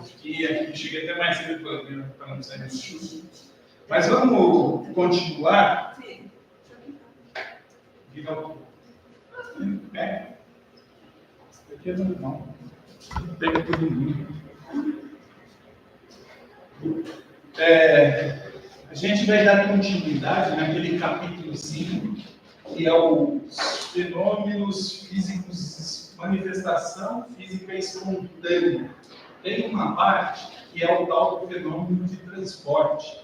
aqui, cheguei até mais cedo para não sair muito chuva. Mas vamos continuar. Aqui não. Pega todo mundo. A gente vai dar continuidade naquele capítulo 5, que é os fenômenos físicos, manifestação física espontânea. Tem uma parte que é o tal do fenômeno de transporte.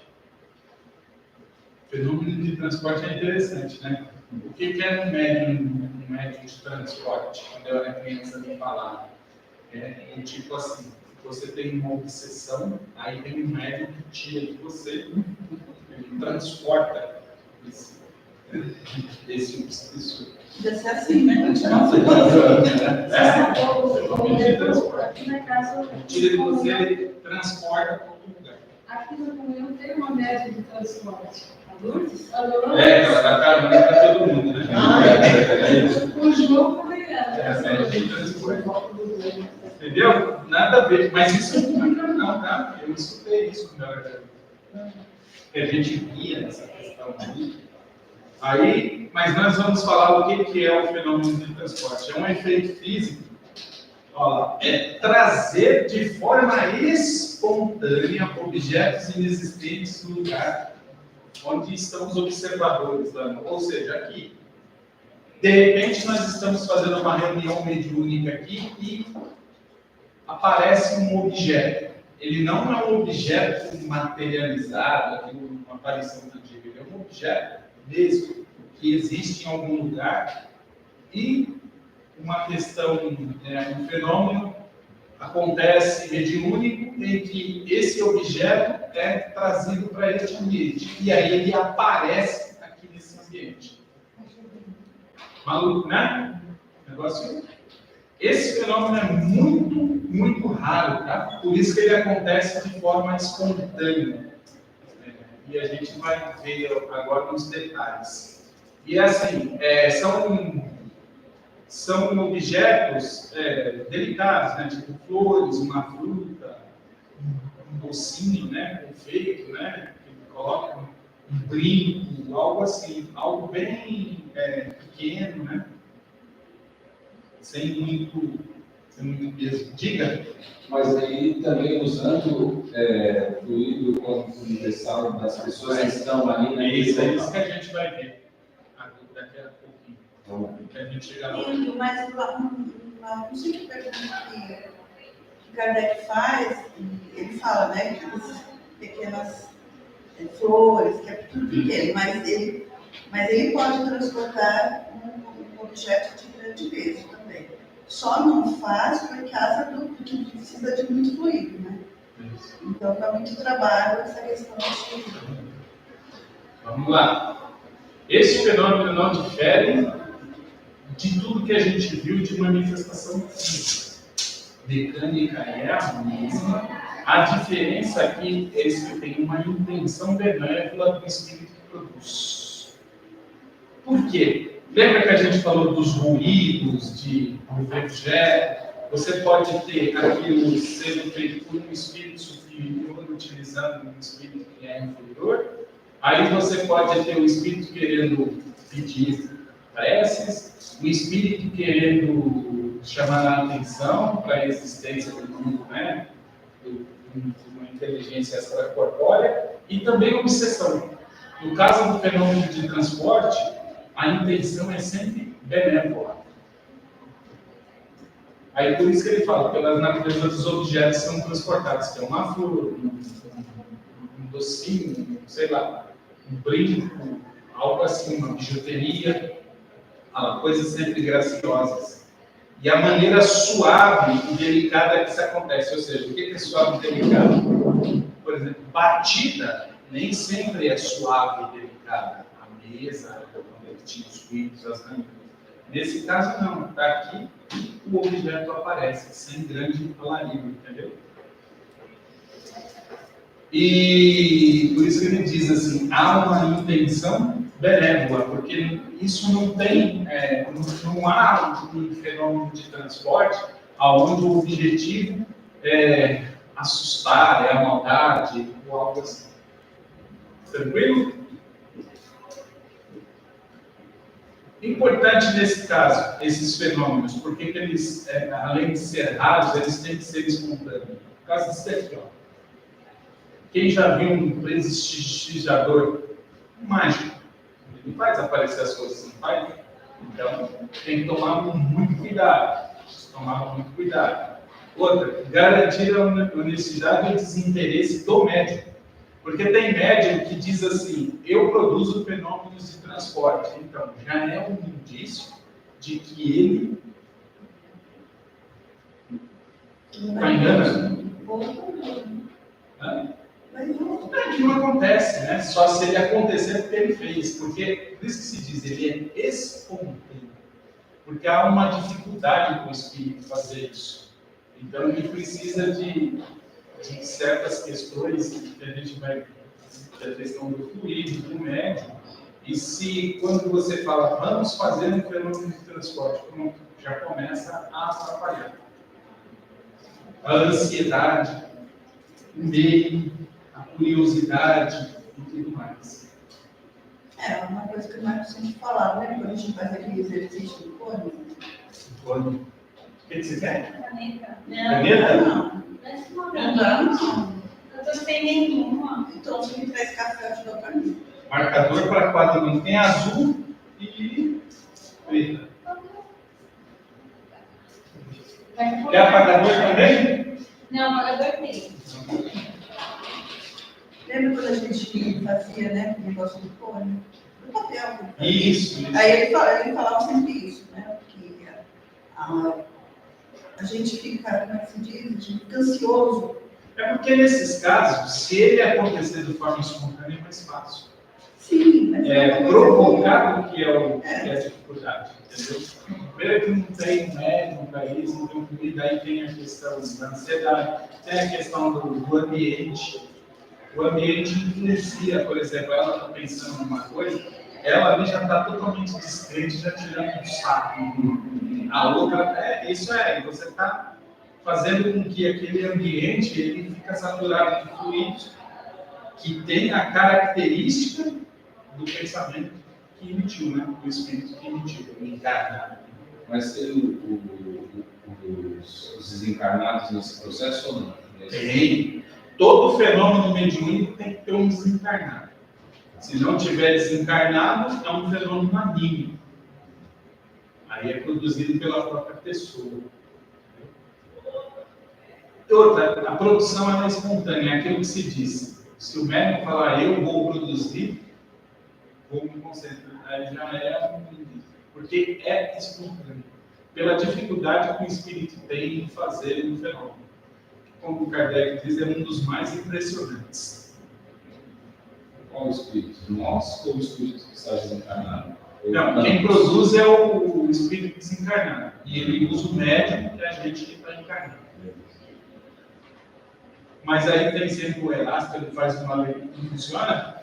O fenômeno de transporte é interessante, né? O que é um médium de transporte? Quando eu era criança, me falava. É tipo assim, você tem uma obsessão, aí tem um médium que tira de você, ele transporta esse obsessor. Deve ser assim, né? Tira de você, ele transporta para outro lugar. Aqui na comunhão tem uma média de transporte. Adultos? Ela dá carona para todo mundo, né? O João também entendeu? Nada a ver, mas isso não é não, tá? Eu escutei isso quando eu era criança. A gente via nessa questão aí, mas nós vamos falar o que é o fenômeno de transporte. É um efeito físico, é trazer de forma espontânea objetos inexistentes no lugar onde estão os observadores, ou seja, aqui. De repente, nós estamos fazendo uma reunião mediúnica aqui e aparece um objeto. Ele não é um objeto materializado, uma aparição tangível, ele é um objeto mesmo, que existe em algum lugar e uma questão, um fenômeno acontece mediúnico em que esse objeto é trazido para este ambiente e aí ele aparece aqui nesse ambiente. Maluco, né? Negócio. Esse fenômeno é muito, muito raro, tá? Por isso que ele acontece de forma espontânea. E a gente vai ver agora nos detalhes. E assim, são objetos delicados, né? Tipo flores, uma fruta, um docinho, né? Confeito, né? Que coloca um brinco, algo assim, algo bem pequeno, né? Sem muito peso. Diga. Mas aí também usando fluido como universal das pessoas que estão ali, né? Isso que a gente vai ver daqui a pouquinho. Que a gente chega lá. Mas uma simples pergunta que Kardec faz, ele fala, né, que essas pequenas flores, que é tudo pequeno, mas ele pode transportar um objeto de grande peso também. Só não faz por causa porque precisa de muito fluido, né? Isso. Então dá muito trabalho essa questão de... Vamos lá. Esse fenômeno não difere de tudo que a gente viu de manifestação física. Mecânica é a mesma. A diferença aqui é que tem uma intenção benévola do espírito que produz. Por quê? Lembra que a gente falou dos ruídos, de objeto? Você pode ter aquilo sendo feito por um espírito superior, utilizando um espírito que é inferior. Aí você pode ter o espírito querendo pedir preces, o espírito querendo chamar a atenção para a existência do mundo, né? De uma inteligência extracorpórea, e também obsessão. No caso do fenômeno de transporte, a intenção é sempre benévola. Aí por isso que ele fala, pela natureza dos objetos são transportados, que é uma flor, um docinho, sei lá, um brinco, algo assim, uma bijuteria, coisas sempre graciosas. E a maneira suave e delicada que isso acontece, ou seja, o que é suave e delicado? Por exemplo, batida nem sempre é suave e delicada. A mesa, quando ele tinha os ruídos, as lâminas. Nesse caso não, está aqui e o objeto aparece, sem grande alarido, entendeu? E por isso que ele diz assim, há uma intenção benévola, porque isso não tem, não há um fenômeno de transporte onde o objetivo é assustar, é a maldade, ou algo assim. Tranquilo? Importante nesse caso, esses fenômenos, porque eles, além de ser raros, eles têm que ser espontâneos. No caso desse aqui, ó. Quem já viu um prestigiador mágico? Ele faz aparecer as coisas, não faz? Então, tem que tomar muito cuidado. Tomar muito cuidado. Outra, garantir a honestidade e o desinteresse do médium. Porque tem médium que diz assim, eu produzo fenômenos de transporte. Então, já é um indício de que ele está enganando. É que não acontece, né? Só se ele acontecer porque ele fez. Porque, por isso que se diz, ele é espontâneo. Porque há uma dificuldade com o espírito fazer isso. Então, ele precisa de certas questões que a gente vai, a questão do fluido, do médium, e se quando você fala, vamos fazer um fenômeno de transporte, pronto, já começa a atrapalhar. A ansiedade, o medo, a curiosidade e tudo mais. Uma coisa que o Marcos sempre falava, né? Quando a gente faz aquele exercício do cone. O que você quer? Caneta. Caneta? Não. Não dá, não. Eu tô sem nenhuma. Então, se me traz café, eu te dou pra mim. Marcador para quadro tem azul e preta. Quer apagador também? Não, apagador tem. Lembra quando a gente fazia, né, o negócio do cone? Do papel. Isso. Aí ele falava sempre isso, né? Que a gente fica, como é que se diz? A gente fica ansioso. É porque nesses casos, se ele acontecer de forma espontânea, é mais fácil. Sim, mas Provocado que é a dificuldade, entendeu? Primeiro que não tem médium para isso, não tem comida, aí tem a questão da ansiedade, tem a questão do ambiente. O ambiente influencia, por exemplo, ela está pensando numa coisa, ela ali já está totalmente descrente, já tirando do saco. A outra, você está fazendo com que aquele ambiente ele fica saturado de fluidos que tem a característica do pensamento que emitiu, né? Do espírito que emitiu, o encarnado. Mas tem os desencarnados nesse processo ou não? Tem. Todo fenômeno mediúnico tem que ter um desencarnado. Se não tiver desencarnado, é um fenômeno maligno. Aí é produzido pela própria pessoa. Outra, a produção é espontânea, é aquilo que se diz. Se o médico falar, eu vou produzir, vou me concentrar, aí já é um indício. Porque é espontâneo. Pela dificuldade que o espírito tem em fazer um fenômeno. Como o Kardec diz, é um dos mais impressionantes. Qual o espírito? Nós ou o espírito que está desencarnado? Não, quem produz é o espírito desencarnado. E ele usa o médium que é a gente que está encarnado. Mas aí tem sempre o elástico, ele faz uma lei. Não funciona?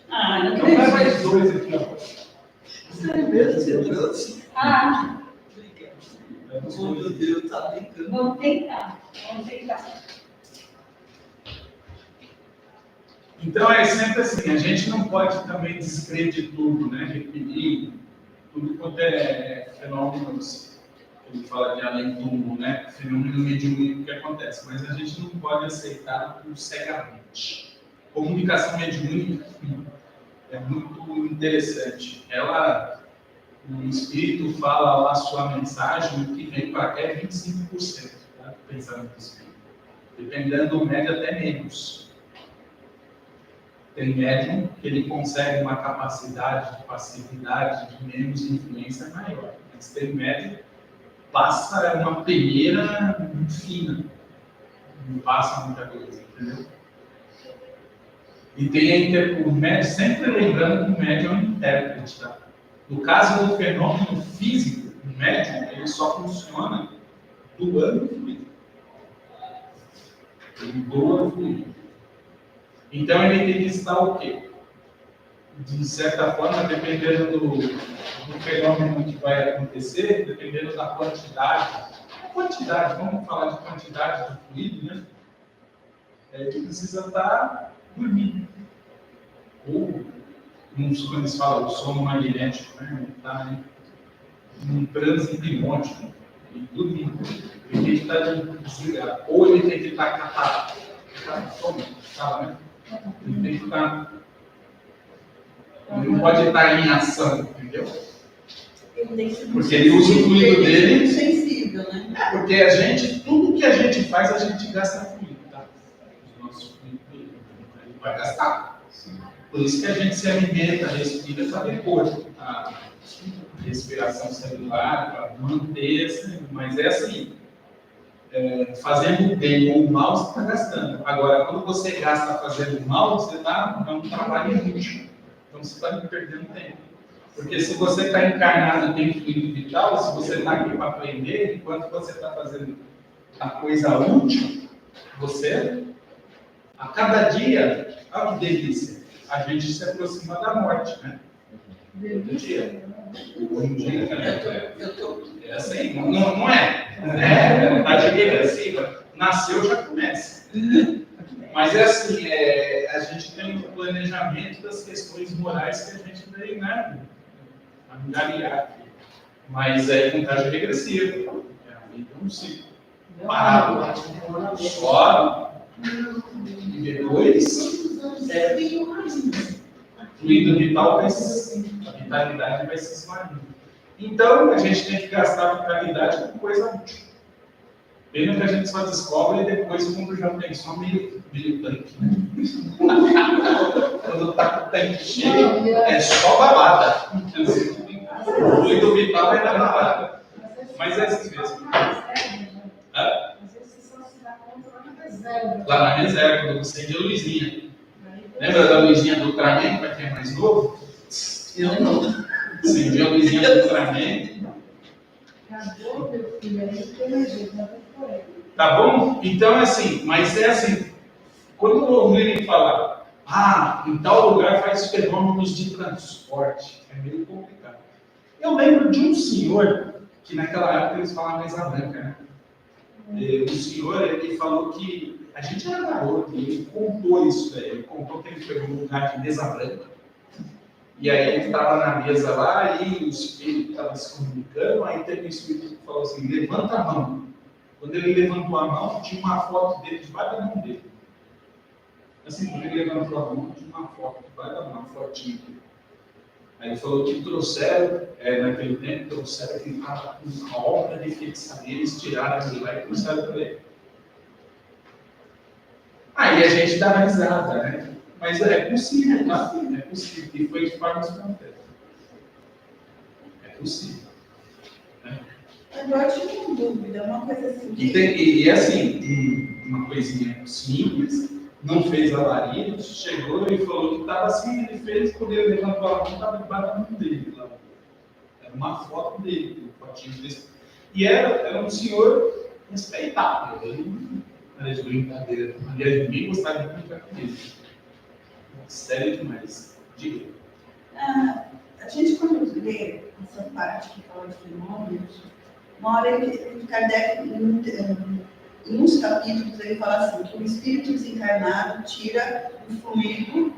não Então vai mais dois aqui, ó. Sério mesmo, você trouxe? Obrigado. Meu Deus, tá brincando. Vamos tentar. Então é sempre assim, a gente não pode também descrever tudo, né? Repetir tudo quanto é fenômenos, ele fala de além do, né? Fenômeno mediúnico que acontece, mas a gente não pode aceitar tudo cegamente. Comunicação mediúnica é muito interessante. O espírito fala lá a sua mensagem, o que vem para cá é 25%, tá? Do pensamento do espírito. Dependendo do médio, até menos. Tem médium que ele consegue uma capacidade de passividade, de menos influência maior. Mas tem médium que passa uma peneira muito fina. Não passa muita coisa, entendeu? E tem o médium, sempre lembrando que o médium é um intérprete, tá? No caso do fenômeno físico, o médium, ele só funciona doando fluido. Ele doa fluido. Então ele tem que estar o quê? De certa forma, dependendo do fenômeno que vai acontecer, dependendo da quantidade. Vamos falar de quantidade de fluido, né? que precisa estar dormindo. Ou, quando eles falam do sono magnético, né? Está em transe hipnótico e dormindo. Ele tem que estar desligado. Ou ele tem que estar catado. Né? Ele tem que estar. Ele não pode estar em ação, entendeu? Porque ele usa o fluido dele. Sensível, né? Porque a gente, tudo que a gente faz, a gente gasta fluido, tá? O nosso fluido, a gente vai gastar. Por isso que a gente se alimenta, respira para repor a respiração celular, para manter assim. Mas é assim, fazendo bem ou mal, você está gastando. Agora, quando você gasta fazendo mal, você está dando um trabalho inútil. Então você está perdendo tempo. Porque se você está encarnado e tem fluido vital, se você está aqui para aprender, enquanto você está fazendo a coisa útil, você, a cada dia, olha que delícia, a gente se aproxima da morte, né? Todo dia. Um dia, né? É assim, não é? Tá de regressiva. Nasceu, já começa. Mas é assim, a gente tem um planejamento das questões morais que a gente veio, né? Angariar aqui. Mas é contagem regressiva. É um ciclo. Parado. Chora. E depois. Fluido vital, a vitalidade vai se esvaindo. Então, a gente tem que gastar a vitalidade com coisa útil. Pena que a gente só descobre depois quando já tem só meio tanque. Né? Quando tá com o tanque cheio, é só babada. O fluido vital vai dar babada. Mas é assim mesmo. Lá na reserva, quando você acende a luzinha. Lembra da luzinha do Ultraman, para quem é mais novo? Eu não. Acendi a luzinha do Ultraman. Tá bom? Então é assim, mas é assim, quando ouvirem falar, em tal lugar faz fenômenos de transporte, é meio complicado. Eu lembro de um senhor, que naquela época eles falavam mesa branca, né? O senhor, ele falou que a gente era garoto, e ele contou isso daí, ele contou que ele pegou um lugar de mesa branca, e aí ele estava na mesa lá, e o espírito estava se comunicando, aí teve um espírito que falou assim, levanta a mão. Quando ele levantou a mão, tinha uma foto dele debaixo da mão dele. Assim, quando ele levantou a mão, tinha uma foto debaixo da mão, uma fotinha dele. Aí ele falou que trouxeram, naquele tempo, trouxeram que ele estava com uma obra de feitiçaria, eles tiraram ele lá e trouxeram para ele. Aí a gente dá risada, né? Mas é possível, tá? É possível. E foi de forma espontânea. É possível. Né? Agora eu tive uma dúvida, uma coisa assim. E assim, uma coisinha simples, não fez alarido, chegou e falou que estava assim, ele fez, quando ele levantou a mão, estava debaixo da mão dele lá. Era uma foto dele, um fotinho desse. E era um senhor respeitável, ele não era de brincadeira. Aliás, ninguém gostava de brincar com ele. Sério demais. Diga. A gente, quando lê essa parte que fala de fenômenos, uma hora ele, Kardec, em uns capítulos, ele fala assim, que o espírito desencarnado tira o fluido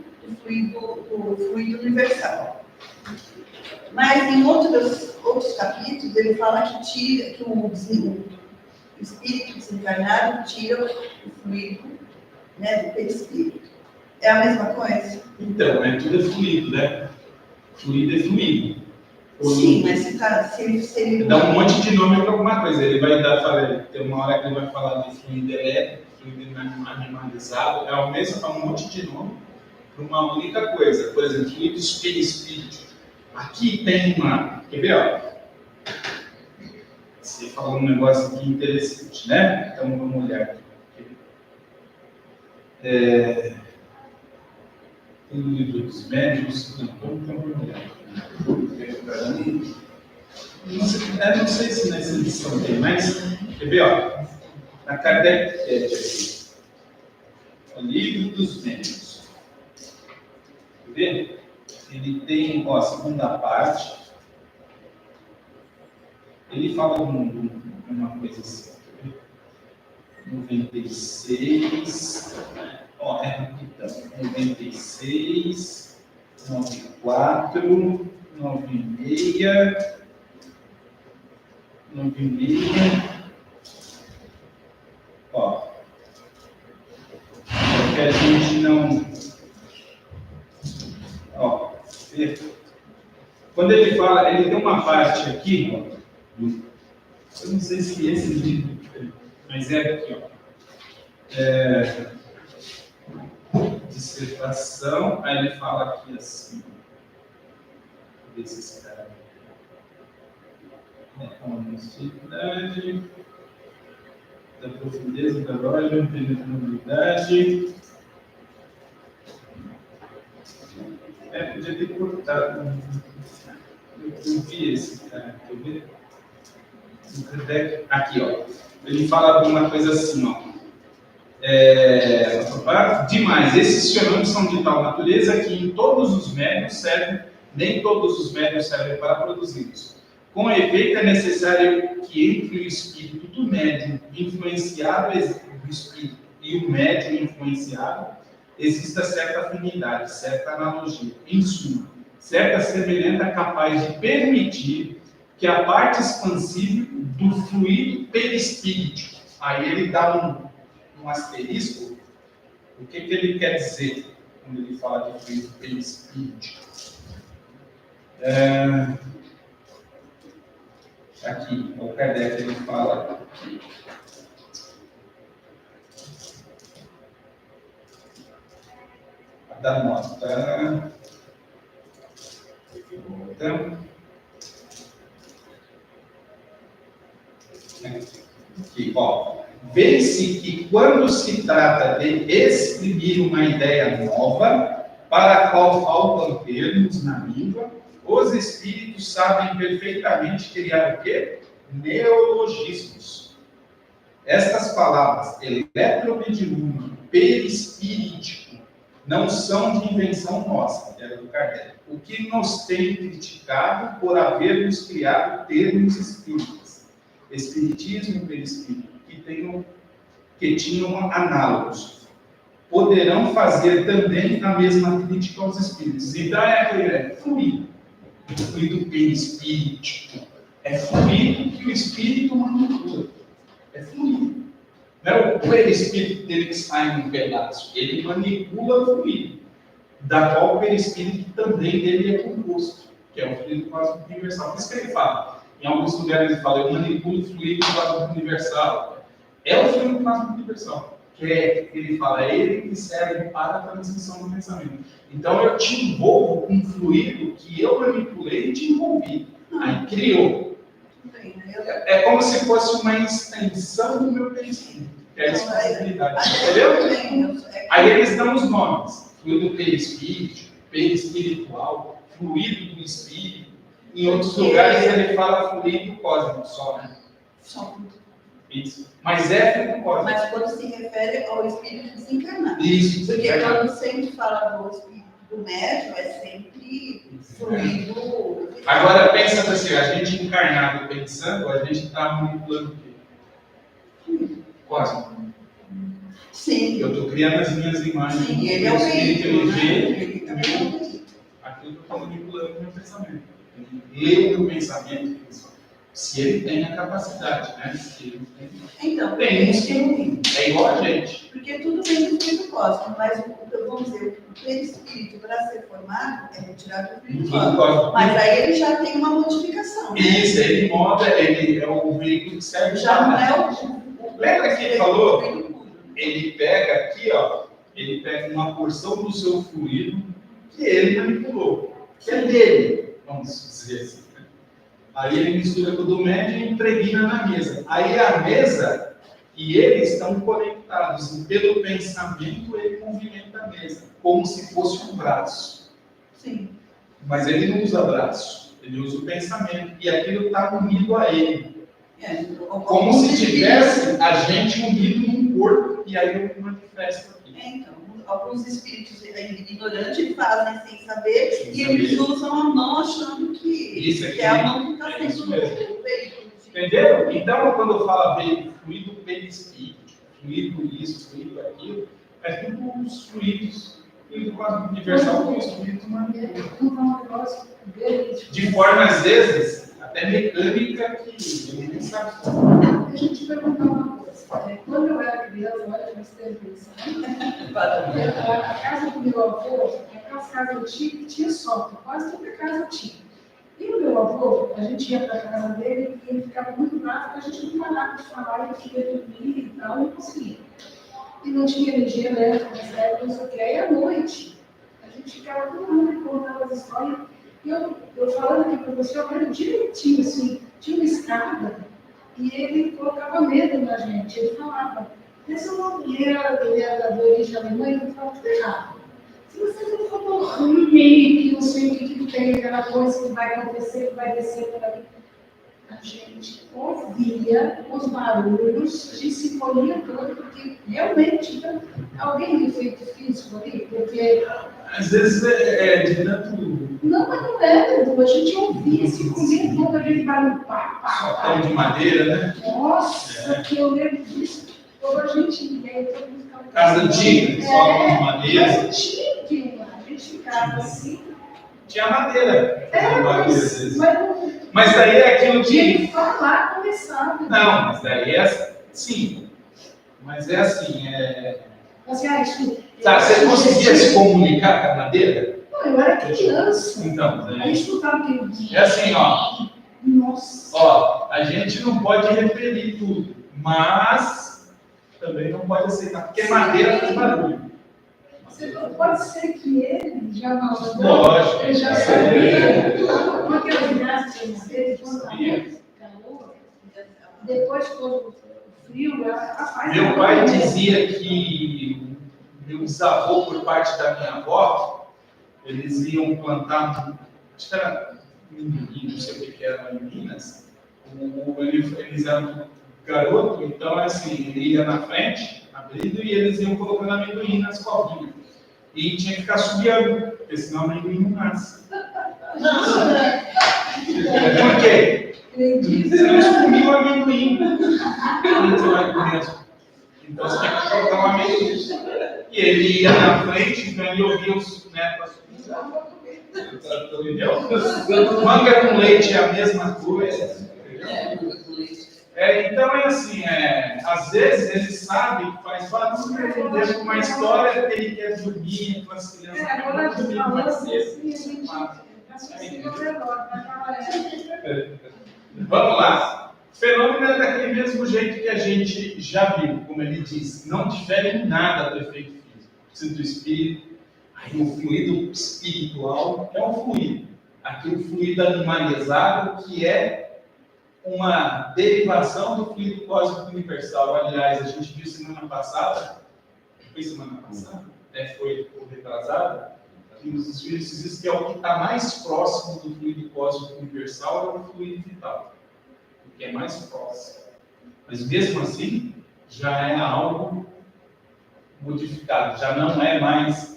universal. Mas em outros capítulos, ele fala que o espírito desencarnado tira o fluido, né, do perispírito. É a mesma coisa? Então, tudo é fluido, né? Fluido é fluido. Sim, mas se ele... Dá um monte de nome para alguma coisa. Ele vai tem uma hora que ele vai falar de fluido elétrico, fluido animalizado. É um monte de nome para uma única coisa. Por exemplo, fluido perispírito. Aqui tem uma... Quer ver, ó? Você falou um negócio aqui interessante, né? Então, vamos olhar aqui. Tem o livro dos médicos, vamos olhar. Não sei se nessa edição tem, mas quer ver, ó? Na Kardec, o livro dos médicos. Quer ver? Ele tem, a segunda parte. Ele fala uma coisa assim. 96, ó, é rapidão, 96, 94, 96, 96, ó, porque a gente não, ó, quando ele fala, ele tem uma parte aqui, ó, eu não sei se esse livro, mas é aqui, ó. Dissertação, aí ele fala aqui assim, desses caras. A honestidade, da profundeza da loja, penetrabilidade. Podia ter cortado. Eu vi esse cara, quer ver? Aqui, ó. Ele fala uma coisa assim, ó. Demais, esses fenômenos são de tal natureza que em todos os médios servem, nem todos os médios servem para produzi-los. Com efeito, é necessário que entre o espírito do médium influenciado do espírito e o médium influenciado exista certa afinidade, certa analogia, em suma, certa semelhança capaz de permitir que a parte expansível do fluido perispírito, aí ele dá um asterisco, o que ele quer dizer quando ele fala de fluido perispírito? Aqui, o Kardec ele fala aqui. Da nota. Então, aqui, ó. Vê-se que quando se trata de exprimir uma ideia nova, para a qual faltam termos na língua, os espíritos sabem perfeitamente criar o quê? Neologismos. Estas palavras, eletromediúnico, perispírico, não são de invenção nossa, que era do Kardec. O que nos tem criticado por havermos criado termos espíritas, espiritismo e perispírito, que tinham análogos, poderão fazer também a mesma crítica aos espíritos. Então é fluido, fluido perispírito, é fluido que o espírito manipula, é fluido. Não é o perispírito dele que sai num pedaço, ele manipula o fluido, da qual o perispírito também dele é composto, que é o fluido cósmico universal. Por isso que ele fala, em alguns lugares ele fala, eu manipulo o fluido cósmico universal. É o fluido cósmico universal, que ele fala, é ele que serve para a transmissão do pensamento. Então eu te envolvo com um fluido que eu manipulei e te envolvi. Aí criou. É como se fosse uma extensão do meu perispírito, que é a responsabilidade. Entendeu? Aí eles dão os nomes: fluido perispírito, perispiritual, fluido do espírito. Em outros lugares ele fala fluido cósmico só, né? Só. Isso. Mas é fluido cósmico. Mas quando se refere ao espírito desencarnado. Isso. Porque quando sempre fala do espírito do médium, é sempre fluido. Agora pensa assim, a gente encarnado pensando, a gente está manipulando o quê? Cósmico. Sim. Eu estou criando as minhas imagens. Sim, ele é o espírito, veículo, né? Aquilo que eu estou manipulando o meu pensamento. Ele lê o meu pensamento, se ele tem a capacidade, né? Se ele tem. Então, Tem uns que não. É igual a gente. porque tudo vem do fluido cósmico, mas vamos dizer, o perispírito, para ser formado, é retirado do fluido cósmico. Mas aí ele já tem uma modificação. Né? Isso, ele moda, ele é o veículo que serve já não é o lembra que ele falou? Ele pega aqui, ó, ele pega uma porção do seu fluido que ele manipulou, que é dele, vamos dizer assim. Né? Aí ele mistura com o do médium e impregna na mesa. Aí a mesa e ele estão conectados, e pelo pensamento ele movimenta a mesa, como se fosse um braço. Sim. Mas ele não usa braço, ele usa o pensamento, e aquilo está unido a ele. Como se tivesse a gente unido num corpo, e aí eu manifesto aqui. Então, alguns espíritos ignorantes fazem sem saber, e eles usam a mão achando que isso aqui, é a mão que está sendo isso mesmo. o veículo. Entendeu? Então, quando eu falo fluido perispírito, fluido isso, fluido aquilo, é tudo os fluidos. Fluido quase universal com os fluidos humanos. De forma, às vezes, até mecânica, que ele nem sabe. Deixa eu te perguntar uma coisa. Quando eu era criança, olha, nós temos isso, a casa do meu avô, aquelas casas antigas, tinha sótão, quase toda casa tinha. E o meu avô, a gente ia para a casa dele e ele ficava muito bravo, porque a gente não parava de falar, ele queria dormir e tal, não conseguia. E não tinha energia elétrica nessa época, não sei o que. Aí à noite, a gente ficava todo mundo contando as histórias. E eu falando aqui para você, eu lembro direitinho, assim, tinha uma escada, e ele colocava medo na gente. Ele falava, essa mulher, ele era de origem alemã, ele falava tudo errado. Se você não for dormir, que não sei o que tem, aquela coisa que vai acontecer, que vai descer por aí. A gente ouvia os barulhos, a gente se colhia todo, porque realmente alguém tem efeito físico ali, porque... Às vezes é de tanto... Não, mas não era, a gente ouvia, se colhia todo aquele barulho, Só de madeira, né? Nossa, que eu lembro disso. Quando a gente ia, todo mundo ficava... Casa antiga, só de madeira. Mas antiga, a gente ficava assim... Tinha madeira. Mas daí é aquilo que... falar começava. Não, mas daí é sim. Mas é assim, Assim, Tá, você conseguia se comunicar com a madeira? Não, eu era criança. Então, A gente escutava aquele dia. é assim, ó. Nossa. Ó, a gente não pode repelir tudo, mas também não pode aceitar, porque madeira faz barulho. Pode ser que ele já não. Lógico. Ele já sabia. Como aquelas graças que ele fez, quando calor, depois quando o frio, ela faz. Meu pai dizia que meu bisavô, por parte da minha avó, eles iam plantar, acho que era não sei o que era em Minas, eles eram garoto, então assim, ele ia na frente, abrindo, e eles iam colocando amendoim nas covinhas. E tinha que ficar subiando, porque senão o amendoim não nasce. Por quê? Eles comiam o amendoim. Então você tem que colocar um amendoim. E ele ia na frente, então ele ouvia os netos. Entendeu? Manga com leite é a mesma coisa. Então é assim, às vezes ele sabe que faz barulho dentro de uma história que ele quer dormir com as crianças. Agora a gente falando assim, Vamos lá. O fenômeno é daquele mesmo jeito que a gente já viu, como ele diz, não difere em nada do efeito físico. Precisa do espírito. Aí o fluido espiritual é um fluido. Aqui o fluido animalizado, que é uma derivação do fluido cósmico universal. Aliás, a gente viu semana passada, foi retrasada, que os espíritos dizem que é o que está mais próximo do fluido cósmico universal, é o fluido vital. O que é mais próximo. Mas mesmo assim, já é algo modificado, já não é mais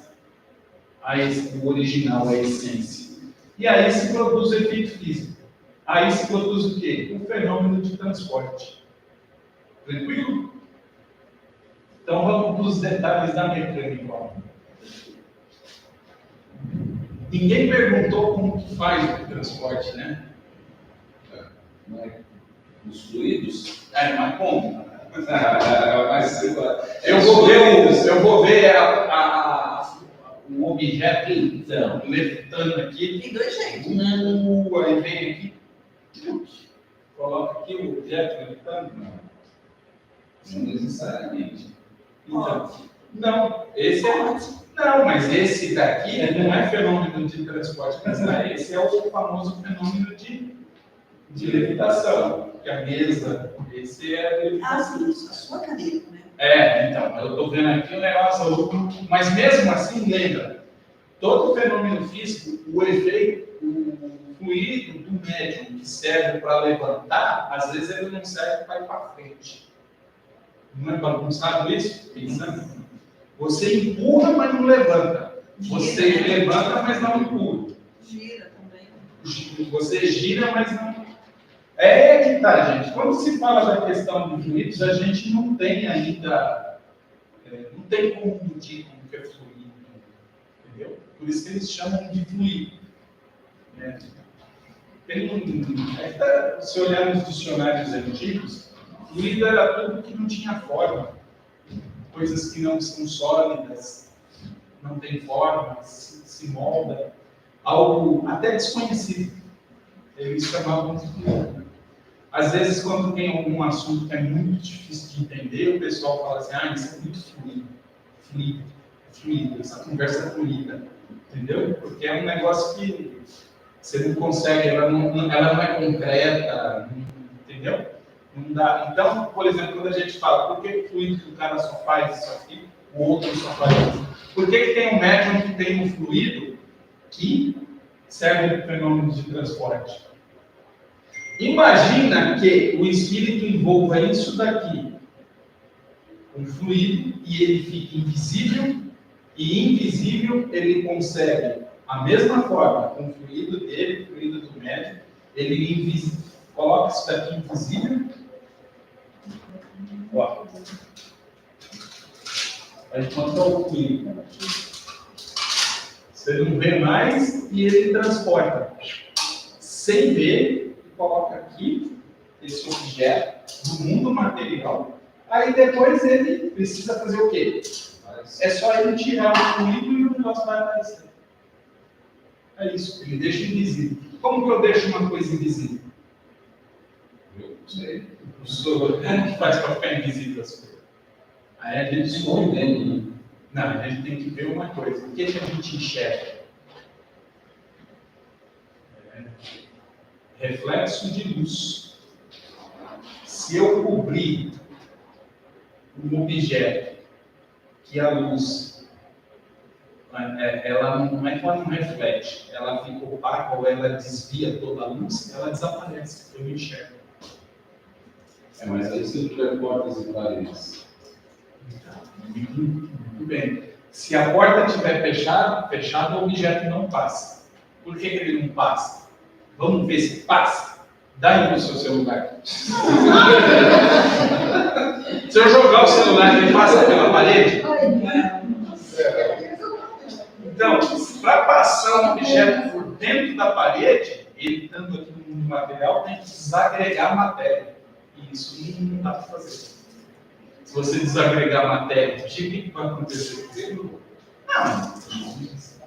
o original, a essência. E aí se produz o efeito físico. Aí se produz o quê? O fenômeno de transporte. Tranquilo? Então vamos para os detalhes da mecânica. Ninguém perguntou como que faz o transporte, né? Os fluidos? Mas como? Eu vou ver um objeto então, levitando aqui. Tem dois jeitos. Aí vem aqui. Coloca aqui o objeto levitando. Não necessariamente. Então, não, mas esse daqui não é fenômeno de transporte planetaire, esse é o famoso fenômeno de levitação, que a mesa, esse é a levitação. A sua cadeira, né? Então, eu estou vendo aqui o negócio, mas mesmo assim, lembra, todo fenômeno físico, o efeito, o fluido do médium que serve para levantar, às vezes ele não serve para ir para frente. Não é bagunçado isso? Pensando. Você empurra, mas não levanta. Você levanta, mas não empurra. Gira também. Você gira, mas não. É que tá, gente. Quando se fala da questão de fluidos, a gente não tem ainda, não tem como medir como que é fluido, entendeu? Por isso que eles chamam de fluido. Né? Se olhar nos dicionários antigos, fluido era tudo que não tinha forma, coisas que não são sólidas, não tem forma, se molda, algo até desconhecido. Eles chamavam de fluido. Às vezes, quando tem algum assunto que é muito difícil de entender, o pessoal fala assim, isso é muito fluido, essa conversa é fluida, entendeu? Porque é um negócio que você não consegue, ela não é concreta, entendeu? Não dá. Então, por exemplo, quando a gente fala, por que fluido que o cara só faz isso aqui, o outro só faz isso? Por que tem um médium que tem um fluido que serve para fenômenos de transporte? Imagina que o espírito envolva isso daqui, um fluido, e ele fica invisível, e invisível ele consegue, a mesma forma, com o fluido dele, o fluido do médium, ele coloca isso daqui invisível. Ó. A gente mandou o fluido. Você não vê mais e ele transporta. Sem ver, coloca aqui esse objeto do mundo material. Aí depois ele precisa fazer o quê? É só ele tirar o fluido e o negócio vai aparecer. É isso, ele deixa invisível. Como que eu deixo uma coisa invisível? Eu não sei. Como que faz para ficar invisível as coisas? Aí a gente esconde. Não, a gente tem que ver uma coisa. O que a gente enxerga? Reflexo de luz. Se eu cobrir um objeto que a luz, ela não é que ela não reflete, ela fica opaca ou ela desvia toda a luz, ela desaparece, eu não enxergo. Mas aí se tiver portas e paredes. Muito bem. Se a porta estiver fechada, o objeto não passa. Por que ele não passa? Vamos ver se passa. Dá aí no seu celular. Se eu jogar o celular, ele passa pela parede? Então, para passar um objeto por dentro da parede, ele, tanto aqui no mundo material, tem que desagregar a matéria. E isso não dá para fazer. Se você desagregar a matéria, o que vai acontecer? Não.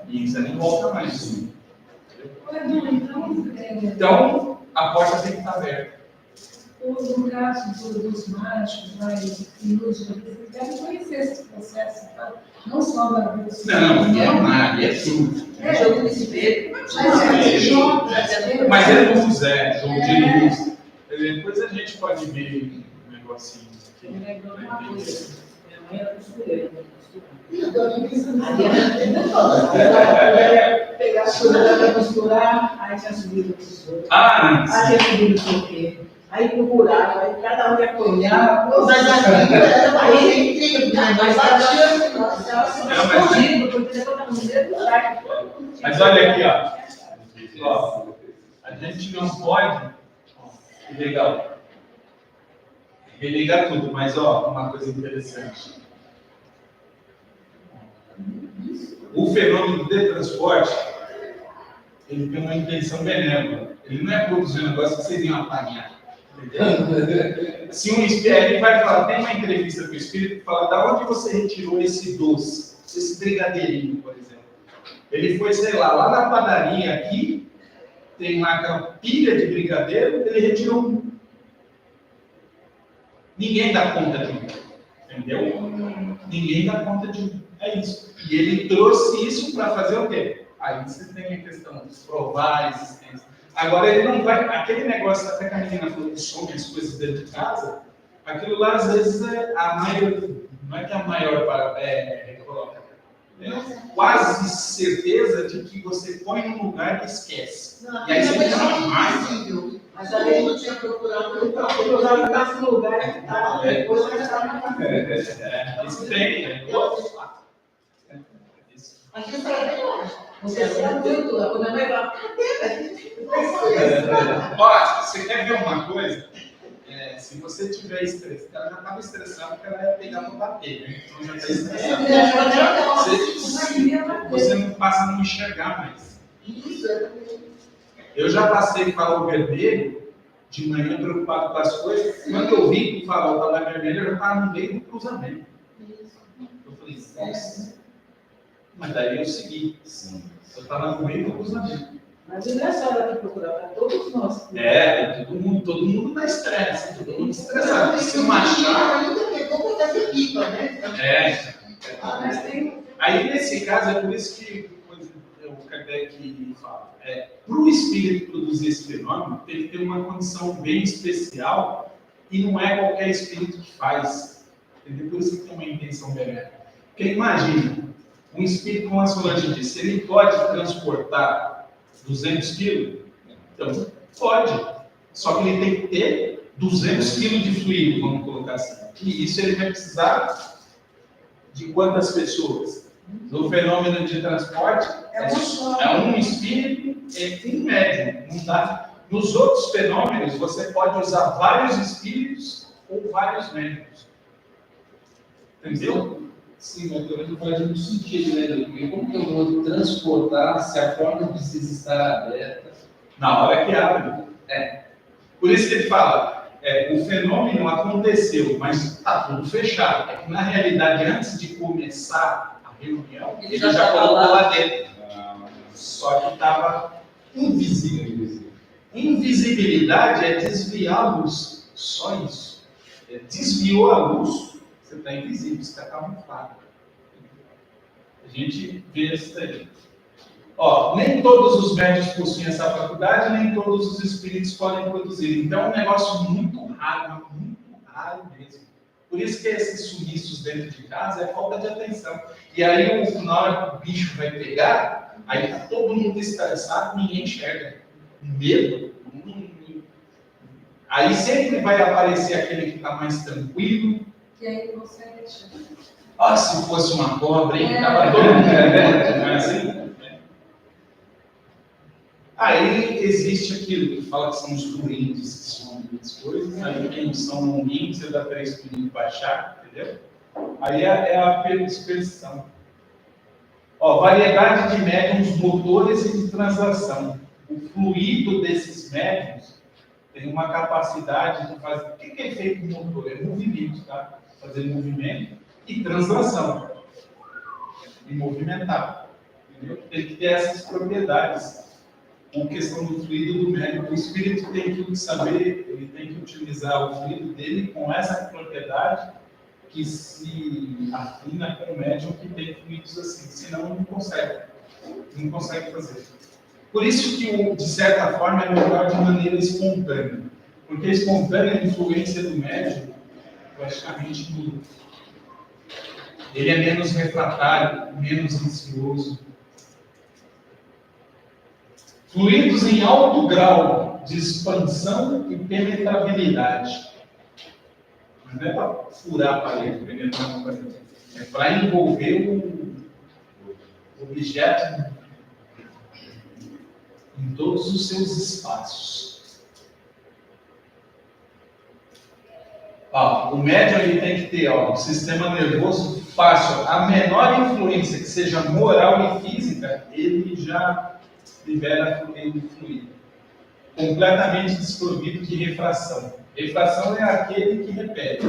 E isso aí não volta mais. Então, a porta tem que estar aberta. No caso dos mágicos, mais ilusos, eles devem conhecer esse processo, tá? Não só da velocidade. Não, é nada, é tudo. É jogo de espelho. Mas é luz, jogo de luz. Depois a gente pode ver um negocinho aqui. Me lembrou de uma coisa. Minha mãe era costureira. Pegar a costura para costurar, aí tinha subido a costura. Aí tinha subido não sei o quê. Aí procurava, aí cada um ia apoiar. Mas aí escondido, porque depois estava no meio do saco. Mas olha aqui, ó. A gente não pode. Que legal. Religar tudo, mas uma coisa interessante. O fenômeno de transporte, ele tem uma intenção benévola. Ele não é produzir um negócio que vocês iam apanhar. Entendeu? Se um espírito, ele vai falar, tem uma entrevista com o espírito que fala, da onde você retirou esse doce, esse brigadeirinho, por exemplo? Ele foi, sei lá na padaria aqui, tem lá aquela pilha de brigadeiro, ele retirou um. Ninguém dá conta de um, entendeu? Ninguém dá conta de um. É isso. E ele trouxe isso para fazer o quê? Aí você tem a questão de provar a existência. Agora ele não vai. Aquele negócio, até que a menina falou que some as coisas dentro de casa, aquilo lá às vezes é a maior. Não é que a maior coloca. Quase certeza de que você põe num lugar e esquece. Não, e aí você fica mais. Mas a gente não tinha procurado, eu procurava nesse lugar que estava. Depois eu estava na casa. Isso tem, Aqui eu falei, Você é muito lá, quando a mãe fala, cadê? Ó, você quer ver uma coisa? Se você tiver estressado, ela já estava estressada porque ela ia pegar para bater, né? Então já está estressada. Você não passa a não enxergar mais. Eu já passei com o farol vermelho, de manhã preocupado com as coisas. Quando eu vi que o farol estava vermelho, eu já estava no meio do cruzamento. Eu falei, nossa. Mas daí eu segui. Eu estava no meio do cruzamento. Mas não é só ela que procurar, para todos nós. Todo mundo dá estresse, todo mundo estressado. Se machar. Ainda pegou por fazer pipa, né? Mas tem Aí, nesse caso, é por isso que o Kardec fala. Para o espírito produzir esse fenômeno, tem que ter uma condição bem especial e não é qualquer espírito que faz. Entendeu? Por isso que tem uma intenção benéfica. Porque imagina, um espírito, como a Solange disse, ele pode transportar 200 quilos? Então, pode. Só que ele tem que ter 200 quilos de fluido, vamos colocar assim. E isso ele vai precisar de quantas pessoas? No fenômeno de transporte, é um espírito e um médium. Não dá. Nos outros fenômenos, você pode usar vários espíritos ou vários médiums. Entendeu? Sim, mas também não faz muito sentido, né, doutor? Porque como que eu vou transportar se a porta precisa estar aberta? Na hora que abre. Por isso que ele fala, o fenômeno aconteceu, mas está tudo fechado. É que, na realidade, antes de começar a reunião, ele já colocou lá dentro. Só que estava invisível. Invisibilidade é desviar a luz. Só isso. Desviou a luz, você está invisível, você está camuflado. A gente vê isso daí. Nem todos os médios possuem essa faculdade, nem todos os espíritos podem produzir. Então é um negócio muito raro mesmo. Por isso que esses sumiços dentro de casa é falta de atenção. E aí, na hora que o bicho vai pegar, aí está todo mundo estressado, ninguém enxerga. Medo. Aí sempre vai aparecer aquele que está mais tranquilo. que aí você deixa. Se fosse uma cobra, hein? Tava todo mundo. Não é assim? Aí existe aquilo que fala que são os ruins, que são muitas coisas. Aí quem são ruins, você dá 3 pulinhos para achar, entendeu? Aí é a dispersão. Variedade de médiums motores e de translação. O fluido desses médiums tem uma capacidade de fazer. O que é feito no motor? É movimento, tá? Fazer movimento e translação. E movimentar. Entendeu? Tem que ter essas propriedades. Com questão do fluido do médium, o espírito tem que saber, ele tem que utilizar o fluido dele com essa propriedade que se afina com o médium que tem fluidos assim, senão não consegue fazer. Por isso que, de certa forma, é melhor de maneira espontânea, porque a espontânea influência do médium praticamente muda. Ele é menos refratário, menos ansioso. Fluidos em alto grau de expansão e penetrabilidade. Não é para furar a parede, penetrar a parede. É para envolver o objeto em todos os seus espaços. O médium ele tem que ter um sistema nervoso fácil. A menor influência que seja moral e física, ele já libera fluido. Completamente desprovido de refração. Refração é aquele que repete.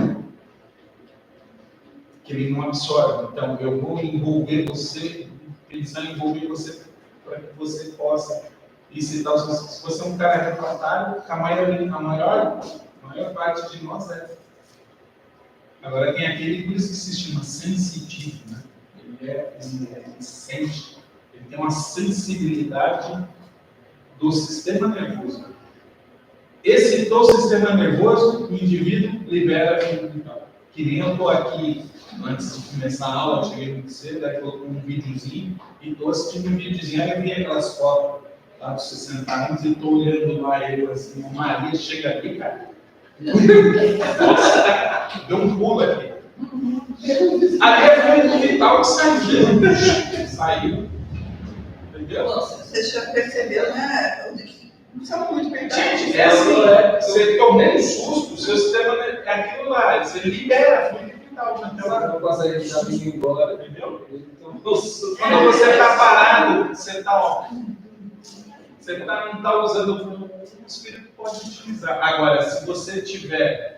Que ele não absorve. Então, eu vou envolver você, pensando em envolver você para que você possa incitar os seus. Se você é um cara refratário, a maior parte de nós é. Agora tem aquele, por isso que se chama sensitivo, né? Ele sente. Ele tem uma sensibilidade do sistema nervoso. Excitou o sistema nervoso, o indivíduo libera fluido. Que nem eu estou aqui, antes de começar a aula, eu cheguei muito cedo, aí colocou um videozinho, e estou assistindo um videozinho, aí eu vi aquelas fotos lá dos 60 anos, e estou olhando lá, eu assim, a Maria chega aqui, cara. Nossa, deu um pulo aqui. Ali é fluido vital que saiu. Entendeu? Você já percebeu, né? Não são muito Gente, verdade. é assim, você tomou um susto, o seu sistema é aquilo lá, você libera fluido vital naquela. Não consegue deixar vir embora. Entendeu? Então, Quando você está parado, você está, ó. Você não está usando o espírito pode utilizar. Agora, se você tiver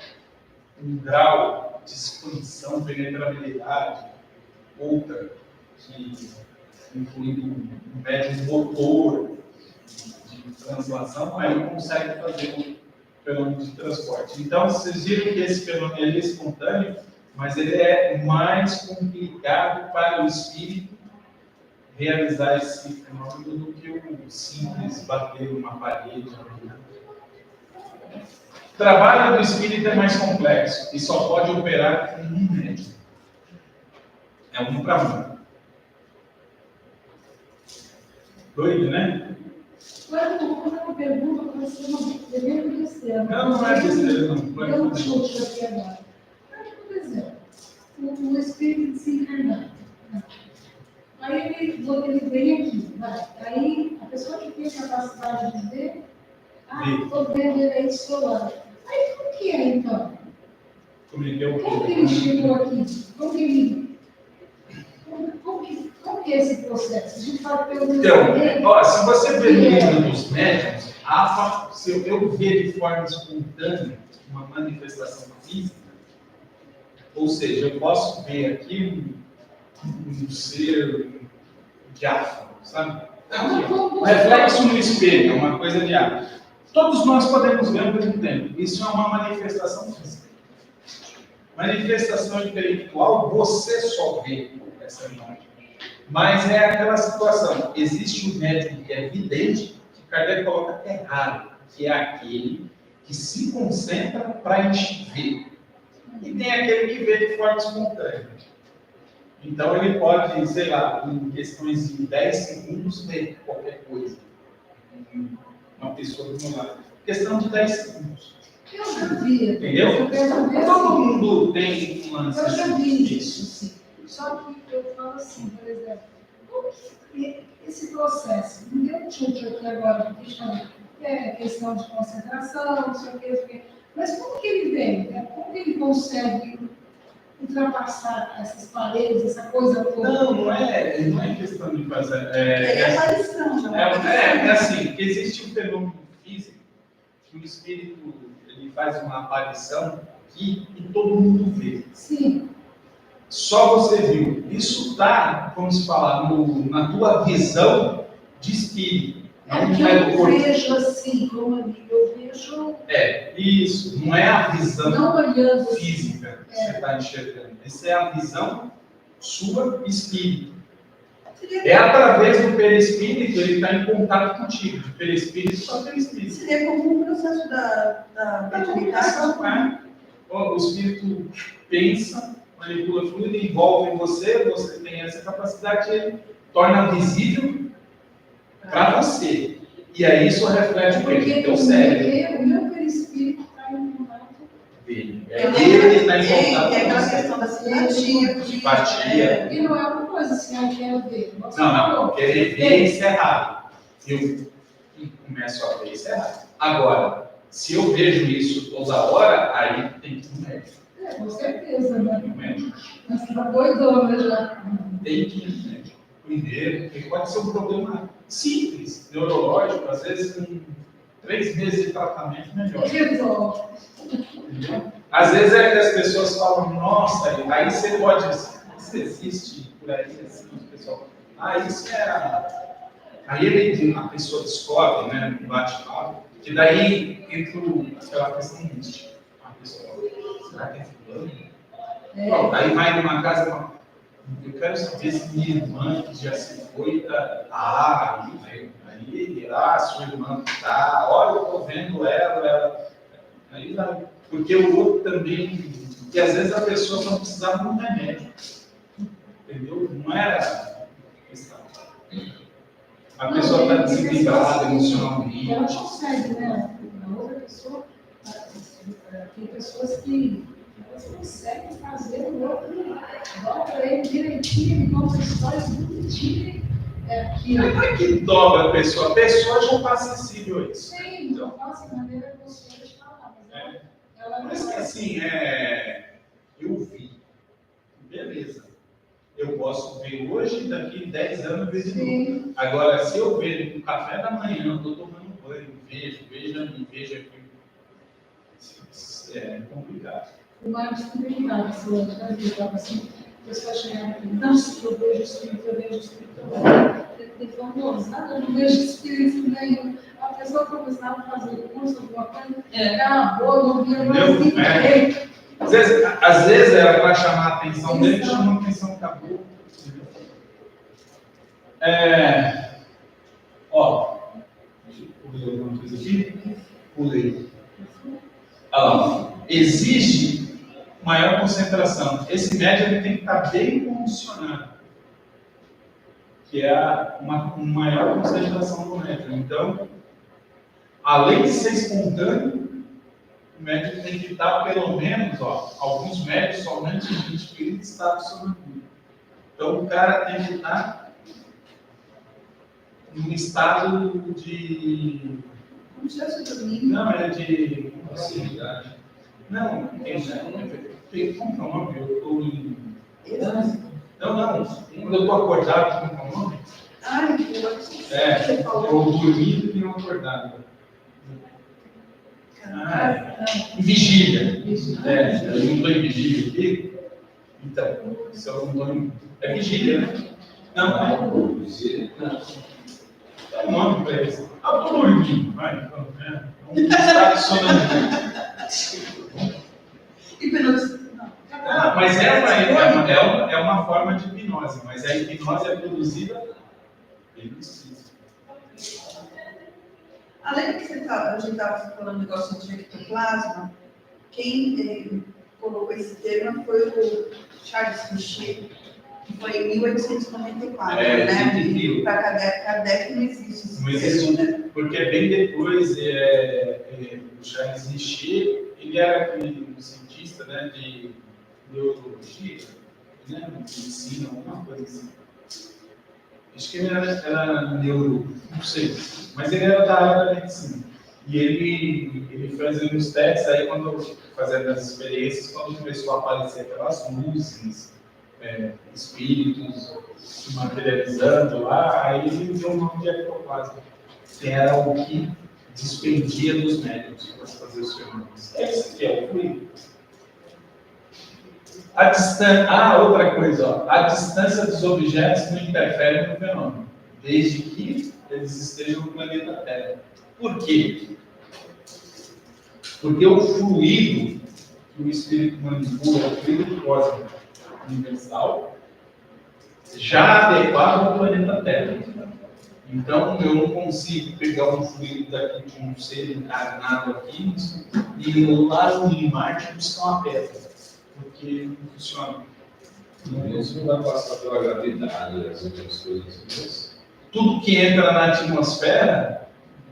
um grau de expansão, penetrabilidade, outra, que incluindo um médio motor de translação, aí consegue fazer um fenômeno de transporte. Então, vocês viram que esse fenômeno ele é espontâneo, mas ele é mais complicado para o espírito realizar esse fenômeno do que o simples bater numa parede. O trabalho do espírito é mais complexo e só pode operar com um médium. É um para um. Doido, né? Agora, eu vou fazer uma pergunta para você, não deveria besteira. Não é besteira, não. Eu não chute aqui agora. Por exemplo, o espírito desencarnado. Aí ele vem aqui, vai. Aí a pessoa que tem a capacidade de ver, estou vendo ele aí solar. Aí como que é então? Como que ele chegou aqui? Como que é esse processo? A gente fala pelo Então, se você ver no livro dos médiuns, se eu ver de forma espontânea uma manifestação física, ou seja, eu posso ver aqui um ser diáfano, sabe? Um reflexo no espelho, é uma coisa diáfana. Todos nós podemos ver ao mesmo tempo. Isso é uma manifestação física. Manifestação intelectual, você só vê essa imagem. Mas é aquela situação. Existe um médium que é vidente, que Kardec coloca que é raro, que é aquele que se concentra para ver. E tem aquele que vê de forma espontânea. Então ele pode, sei lá, em questões de 10 segundos, ver qualquer coisa. Uma pessoa do meu lado. Questão de 10 segundos. Eu já vi. Entendeu? Todo mundo tem um lance. Eu já vi isso, sim. Só que eu falo assim, por exemplo, como que esse processo, me deu um chute aqui agora, porque é questão de concentração, não sei o que, mas como que ele vem? Né? Como que ele consegue ultrapassar essas paredes, essa coisa toda? Não é questão de fazer. É aparição, não é assim, que existe um fenômeno físico que o espírito ele faz uma aparição aqui e todo mundo vê. Sim. Só você viu. Isso está, como se fala, na tua visão de espírito. Não é do corpo. Eu vejo assim, como ali, eu vejo. Isso. Não é a visão não olhando física que você está enxergando. Essa é a visão sua espírito. É através do perispírito, ele está em contato contigo. De perispírito só perispírito. Seria como um processo da comunicação, né? O espírito pensa, manipula fluido, envolve você tem essa capacidade, ele torna visível para você. E aí isso reflete o que? O teu cérebro. O meu perispírito está em contato dele. Ele está em contato com com a você. questão da simpatia. E não é uma coisa assim, eu quero ver. Não. Querer ver isso é errado. Eu começo a ver isso é errado. Agora, se eu vejo isso toda hora, aí tem que ir no médico. Com certeza, né? No médico. Mas está doidona já. Tem que ir no médico. Primeiro, porque pode ser um problema simples, neurológico, às vezes com 3 meses de tratamento melhor. Resolve. Entendeu? Às vezes é que as pessoas falam, nossa, aí você pode, isso existe por aí, assim, o pessoal, isso é. Aí a pessoa descobre, né, no bate-papo, que daí entra aquela questão mística. A pessoa fala, será que é fulano? Bom, aí vai numa casa, eu quero saber se minha irmã que já se foi, sua irmã tá, olha, eu tô vendo ela, aí vai. Porque o outro também, que às vezes a pessoa só precisava de um remédio, entendeu? Não era questão. A pessoa está desequilibrada emocionalmente. Ela consegue, né? A outra pessoa, tem pessoas que elas conseguem fazer o outro, bota ele direitinho, ele conta histórias bonitinhas, é aquilo. Não é que dobra a pessoa já está acessível a isso. Sim, então faço de maneira consciente de falar, mas ela Por isso que assim, eu vi, beleza. Eu posso ver hoje, daqui 10 anos eu vejo de novo. Agora, se eu ver no café da manhã, eu estou tomando banho, vejo aqui. É complicado. O Marcos também estava assim, o pessoal chegava aqui, não, se eu vejo espírito, Ele falou, moçada, eu não vejo espírito nenhum. A pessoa começava a fazer o curso, alguma coisa, acabou, não via mais ninguém. Às vezes era para chamar a atenção dele, chamou a atenção, acabou. Pulei alguma coisa aqui? Pulei. Olha lá. Exige maior concentração. Esse médio ele tem que estar bem condicionado, que é uma maior concentração do médium. Então, além de ser espontâneo, o médium tem que estar pelo menos, alguns médios somente em 20 quilos de estado sonambúlico. Então, o cara tem que estar num estado de... Não sei se dormindo. Não, é de passividade. Não, tem como que é o nome? Eu estou em... Não. Quando eu estou acordado, como que é o nome? Eu dormindo e não acordado. Vigília. Eu não estou em vigília aqui. Então, se eu não estou em... É vigília, né? Não, vigília. É o nome para isso. Eu estou dormindo. Vai, um estado sonambúlico. Hipnose. Mas é uma forma de hipnose, mas a hipnose é produzida pelo espírito. Além do que a gente estava falando do negócio de ectoplasma, quem colocou esse termo foi o Charles Michel, que foi em 1894. Né? Para Kardec não existe esse termo, né? Porque bem depois, o Charles Michel, ele era um cientista, né, de neurologia, né, medicina, alguma coisa assim. Acho que ele era neuro, não sei, mas ele era da área da medicina. E ele fazia uns testes, aí fazendo as experiências, quando começou a aparecer aquelas luzes, espíritos se materializando lá, aí ele deu o nome de ectoplasma, que era o que despendia dos médicos para fazer os fenômenos. Esse aqui é o fluido. Outra coisa, a distância dos objetos não interfere no fenômeno, desde que eles estejam no planeta Terra. Por quê? Porque o fluido que o espírito manipula, o fluido cósmico universal, já adequado ao planeta Terra. Então, eu não consigo pegar um fluido daqui de um ser encarnado aqui e ir lá em Marte buscar uma pedra, porque não funciona. Isso não vai passar pela gravidade, as outras coisas. Tudo que entra na atmosfera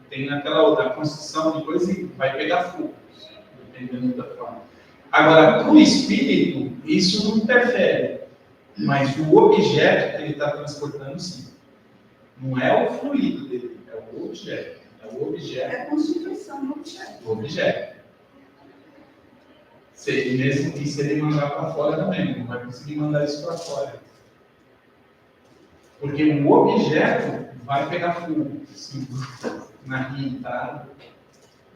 tem aquela outra construção de coisa e vai pegar fogo, dependendo da forma. Agora, para o espírito, isso não interfere, mas o objeto que ele está transportando, sim. Não é o fluido dele, é o objeto. É a constituição do objeto. O objeto. Mesmo que se ele mandar para fora também, não vai conseguir mandar isso para fora. Porque o objeto vai pegar fogo, assim, na rinha, tá?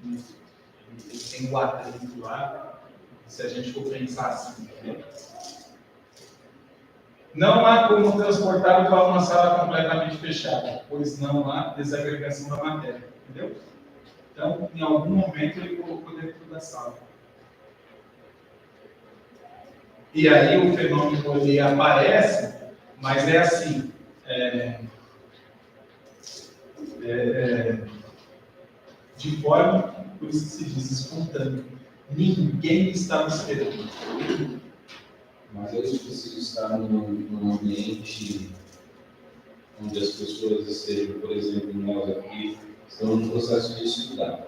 Ele tem guarda dentro lá, se a gente for pensar assim, né? Não há como transportar para uma sala completamente fechada, pois não há desagregação da matéria, entendeu? Então, em algum momento ele colocou dentro da sala. E aí o fenômeno ele aparece, mas é assim, de forma, por isso que se diz espontâneo. Ninguém estava esperando. Mas eu preciso estar num ambiente onde as pessoas estejam, por exemplo, nós aqui, estamos no processo de estudar.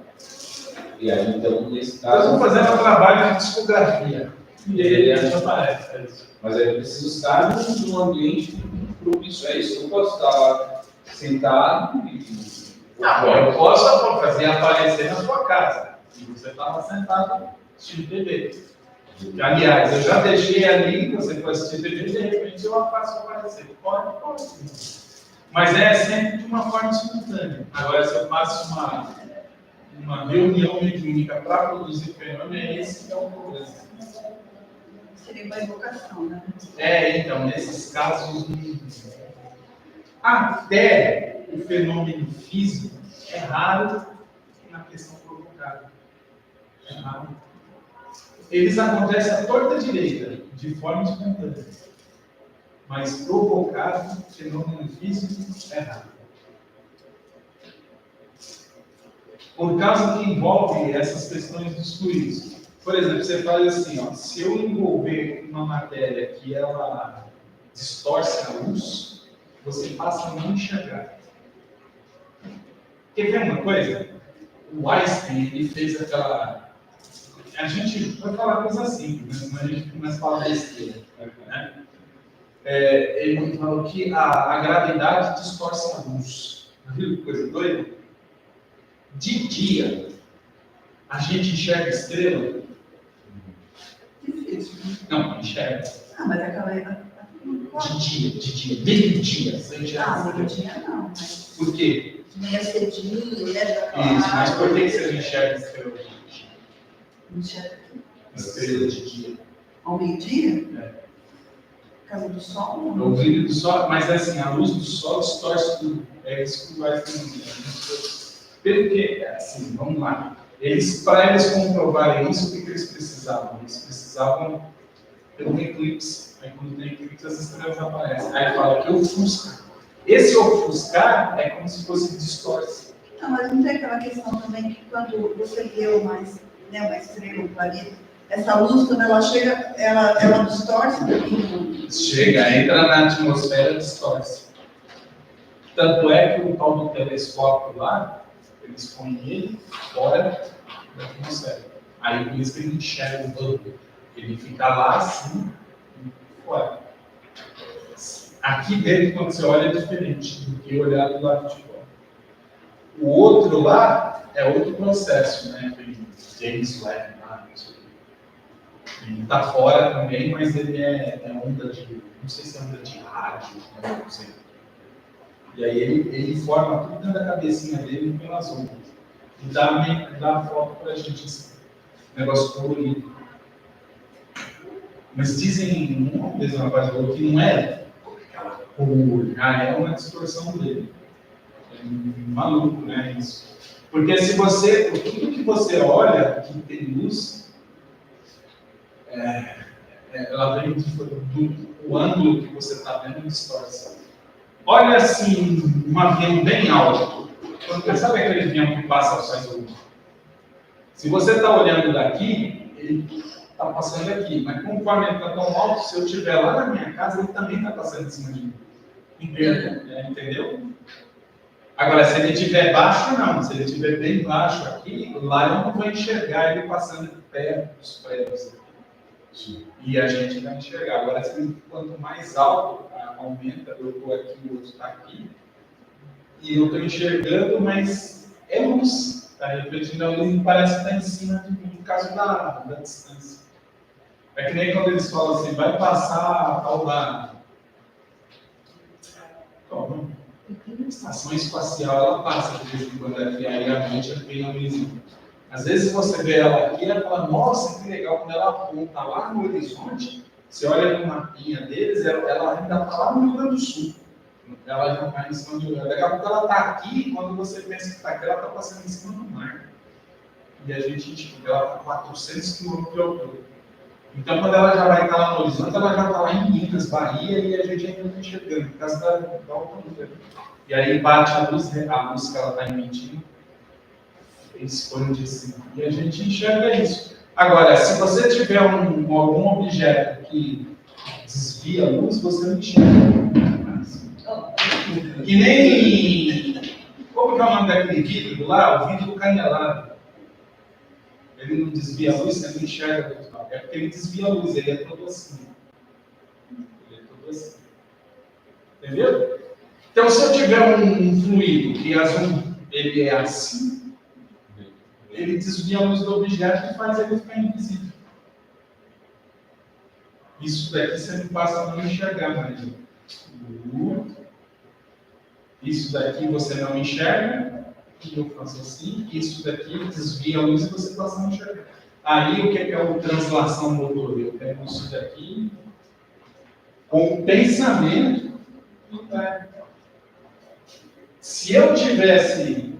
E aí, então, nesse caso... Nós vamos fazer um trabalho de discografia. E ele aparece. Mas aí eu preciso estar num ambiente propício a isso. Eu não posso estar lá sentado e... Eu posso fazer aparecer na sua casa. E você estava sentado assistindo TV. Aliás, eu já deixei ali, você foi assistir TV e de repente eu faço aparecer. Pode. Mas é sempre de uma forma espontânea. Agora, se eu faço uma reunião mediúnica para produzir fenômeno, é esse que é o problema. Seria uma evocação, né? Então, nesses casos, até o fenômeno físico é raro na questão provocada. É raro. Eles acontecem à torta direita, de forma espontânea. Mas provocado, fenômeno físico, é raro. Por causa que envolve essas questões dos fluidos. Por exemplo, você faz assim, ó, se eu envolver uma matéria que ela distorce a luz, você passa a não enxergar. Quer ver uma coisa? O Einstein, ele fez aquela... A gente vai falar coisa simples, mas a gente começa a falar besteira. Né? Ele falou que a gravidade distorce a luz. Viu que coisa doida? De dia, a gente enxerga estrela? Difícil. Não, enxerga. Mas aquela... De dia, meio-dia, você enxerga estrela. Meio-dia não, mas... Por quê? De manhã cedinho, né? Isso, mas por que você não enxerga estrela de dia? Enxerga Estrela de dia. ao meio-dia? É. Por causa do sol? O brilho do sol, mas assim, a luz do sol distorce tudo. É isso que vai fazer. Pelo que, assim, vamos lá. Para eles comprovarem isso, o que eles precisavam? Eles precisavam ter um eclipse. Aí quando tem eclipse, as estrelas aparecem. Aí fala que ofusca. Esse ofuscar é como se fosse distorce. Não, mas não tem aquela questão também que quando você vê uma estrela, um planeta, essa luz, quando ela chega, ela distorce um pouquinho. Chega, entra na atmosfera e distorce. Tanto é que o tal do telescópio lá, eles põem ele fora da atmosfera. Aí por isso que ele enxerga o banco. Ele fica lá assim, fora. Aqui dentro, quando você olha, é diferente do que olhar do lado de fora. O outro lá é outro processo, né? Tem James Webb lá, não sei. Ele está fora também, mas ele é onda de... Não sei se é onda de rádio, não sei. E aí ele forma tudo dentro da cabecinha dele pelas ondas. E dá a foto pra gente, assim. Negócio colorido. Mas dizem, uma vez uma rapaz falou que não é aquela cor, já é uma distorção dele. É maluco, né? Isso. Porque se você, tudo que você olha, que tem luz, ela vem do ângulo que você está vendo distorce. Olha assim, um avião bem alto. Sabe aquele avião que passa só de luz? Se você está olhando daqui, ele está passando aqui. Mas conforme ele está tão alto, se eu estiver lá na minha casa, ele também está passando em cima de mim. Entendeu? Agora, se ele estiver baixo, não. Se ele estiver bem baixo aqui, lá eu não vou enxergar ele passando perto dos prédios. E a gente vai enxergar. Agora, quanto mais alto aumenta, eu estou aqui, o outro está aqui, e eu estou enxergando, mas é luz. Está refletindo a luz e parece estar em cima de mim, por causa da distância. É que nem quando eles falam assim, vai passar ao lado. Então, a estação espacial, ela passa de vez em quando aqui, aí a noite é bem luzinha. Às vezes você vê ela aqui e ela fala, nossa, que legal, quando ela aponta lá no horizonte, você olha no mapinha deles, ela ainda está lá no Rio Grande do Sul. Ela já está em cima do mar. Daqui a pouco ela está aqui, e quando você pensa que está aqui, ela está passando em cima do mar. E a gente, tipo, ela está a 400 km de altura. Então, quando ela já vai estar lá no horizonte, ela já está lá em Minas, Bahia, e a gente ainda não está enxergando, por causa da altura. E aí bate a luz que ela está emitindo, expande assim, e a gente enxerga isso. Agora, se você tiver algum objeto que desvia a luz, você não enxerga. Que nem... Como que é o nome daquele vidro lá? O vidro do canelado. Ele não desvia a luz, você não enxerga do outro lado. É porque ele desvia a luz, ele é todo assim. Ele é todo assim. Entendeu? Então, se eu tiver um fluido que ele é assim, ele desvia a luz do objeto e faz ele ficar invisível. Isso daqui você não passa a não enxergar mais. Isso daqui você não enxerga, e eu faço assim. Isso daqui desvia a luz e você passa a não enxergar. Aí o que é o translação motor? Eu pego isso daqui com o pensamento interno. Se eu tivesse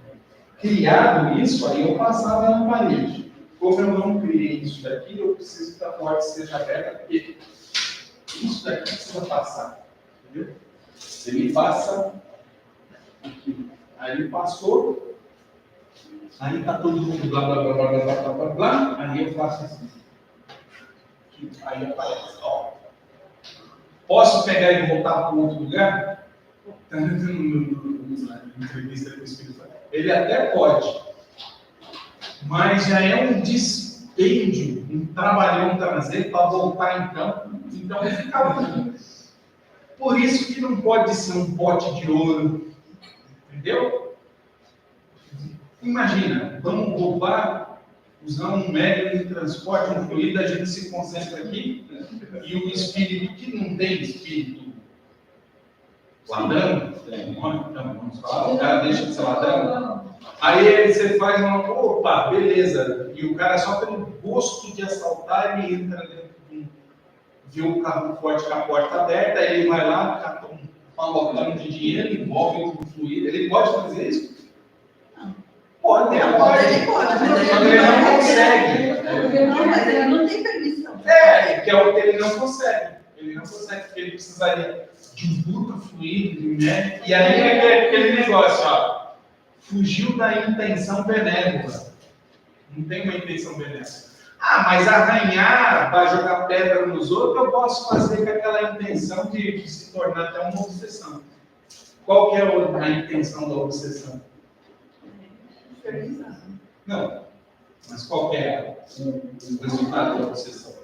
criado isso, aí eu passava na parede. Como eu não criei isso daqui, eu preciso que a porta seja aberta, porque isso daqui precisa passar. Entendeu? Ele passa aqui. Aí passou. Aí está todo mundo blá, blá, blá, blá, blá, blá, blá, blá. Aí eu faço assim. Aí aparece. Ó. Posso pegar e voltar para outro lugar? Entrevista com o Espírito Santo. Ele até pode, mas já é um dispêndio, um trabalhão trazer para voltar então fica ruim. Por isso que não pode ser um pote de ouro, entendeu? Imagina, vamos roubar, usar um médio de transporte, um fluido, a gente se concentra aqui e o espírito que não tem espírito ladrão, então vamos falar, o cara deixa de ser ladrão. Aí você faz uma, opa, beleza, e o cara só pelo gosto de assaltar, ele entra dentro de um, vê o carro forte com a porta aberta, aí ele vai lá, cata um palotão de dinheiro, envolve com fluido, ele pode fazer isso? Pode, Ele pode, mas ele não consegue. Não, mas ele não tem permissão. Que é o que ele não consegue. Ele não consegue, porque ele precisaria de um puta fluido, de um médico. E aí é aquele negócio, ó. Fugiu da intenção benévola. Não tem uma intenção benévola. Ah, mas arranhar para jogar pedra nos outros, eu posso fazer com aquela intenção de se tornar até uma obsessão. Qual que é a intenção da obsessão? Não. Mas qual que é o resultado da obsessão?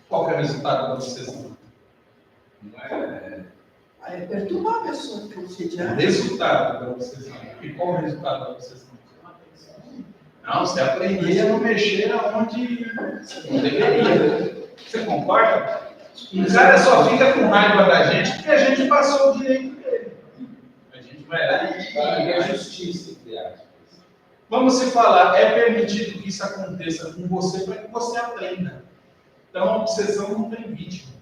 Qual que é o resultado da obsessão? Não é... Aí perturbar a pessoa que obsediar. O resultado da obsessão. E qual é o resultado da obsessão? Não, você aprender a não mexer aonde não deveria. Você concorda? O cara só fica com raiva da gente porque a gente passou o direito dele. A gente vai lá e a justiça, entre aspas. Vamos se falar, é permitido que isso aconteça com você para que você aprenda. Então a obsessão não tem vítima.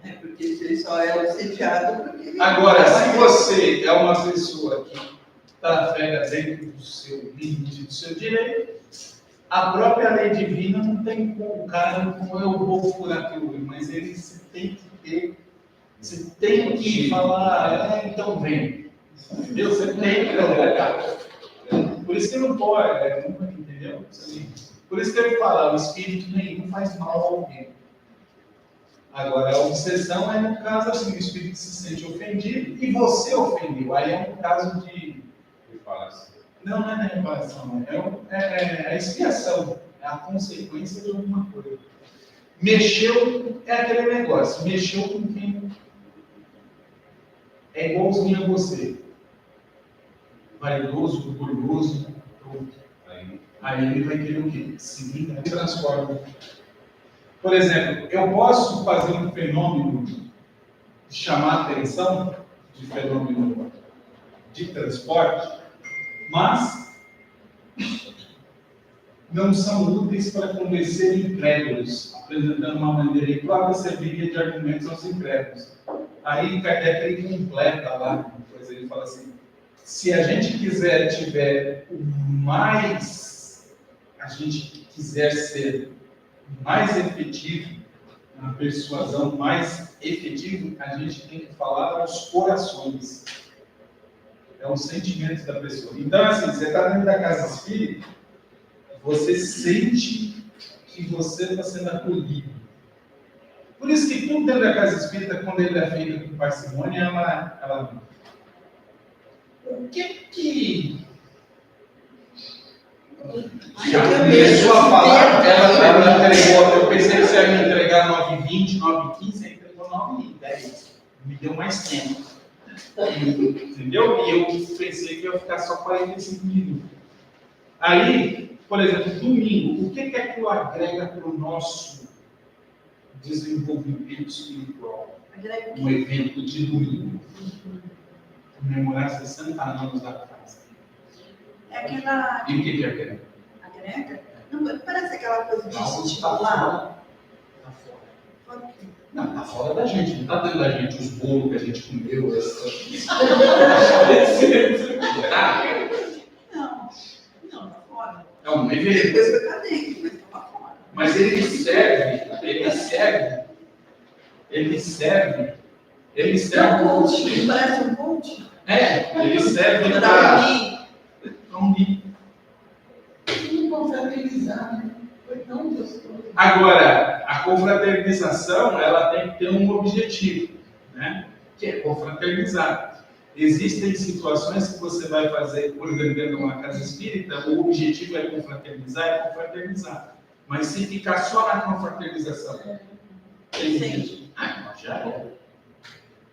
É porque ele só é obsediado porque... Agora, se você é uma pessoa que trafega dentro do seu limite, do seu direito, a própria lei divina não tem como, cara, como eu vou furar teu olho, mas ele tem que ter, você tem que falar, então vem. Entendeu? Você tem que colocar. Por isso que não pode, entendeu? Por isso que ele fala, o espírito nenhum faz mal a alguém. Agora, a obsessão é no caso assim, o espírito se sente ofendido e você ofendeu. Aí é um caso de reparação. Não é reparação, é a expiação, é a consequência de alguma coisa. Mexeu, é aquele negócio, mexeu com quem é igualzinho a você. Vaidoso, orgulhoso, pronto. Aí ele vai querer o quê? Se vingar, transforma. Por exemplo, eu posso fazer um fenômeno de chamar atenção, de fenômeno de transporte, mas não são úteis para convencer incrédulos, apresentando uma maneira e própria serviria de argumentos aos incrédulos. Aí Kardec ele completa lá, depois ele fala assim, se a gente tiver o mais, a gente quiser ser mais efetivo, na persuasão mais efetivo, a gente tem que falar aos corações. É um sentimento da pessoa. Então, assim, você está dentro da casa espírita, você sente que você está sendo acolhido. Por isso que tudo dentro da casa espírita, quando ele é feito com parcimônia, ela... O que já começou a falar, ela entregou, eu pensei que você ia me entregar 9h20, 9h15, você entregou 9h10. Me deu mais tempo. Entendeu? E eu pensei que ia ficar só 45 minutos. Aí, por exemplo, domingo, o que que aquilo agrega para o nosso desenvolvimento espiritual? Um evento de domingo. Comemorar 60 anos da casa. É aquela. E o que que agrega? Agrega? Não parece aquela coisa de Não, estimular? tá fora. Não, tá fora da gente, não tá dentro da gente os bolos que a gente comeu. Não, tá fora. É um evento. Depois foi pra dentro, mas tá fora. Mas ele serve. É um coach, parece um coach. Ele serve Pra para unir. unir. E confraternizar, né? Foi tão gostoso. Agora, a confraternização, ela tem que ter um objetivo, né? Que é confraternizar. Existem situações que você vai fazer organizando uma casa espírita, o objetivo é confraternizar. Mas se ficar só na confraternização, já é.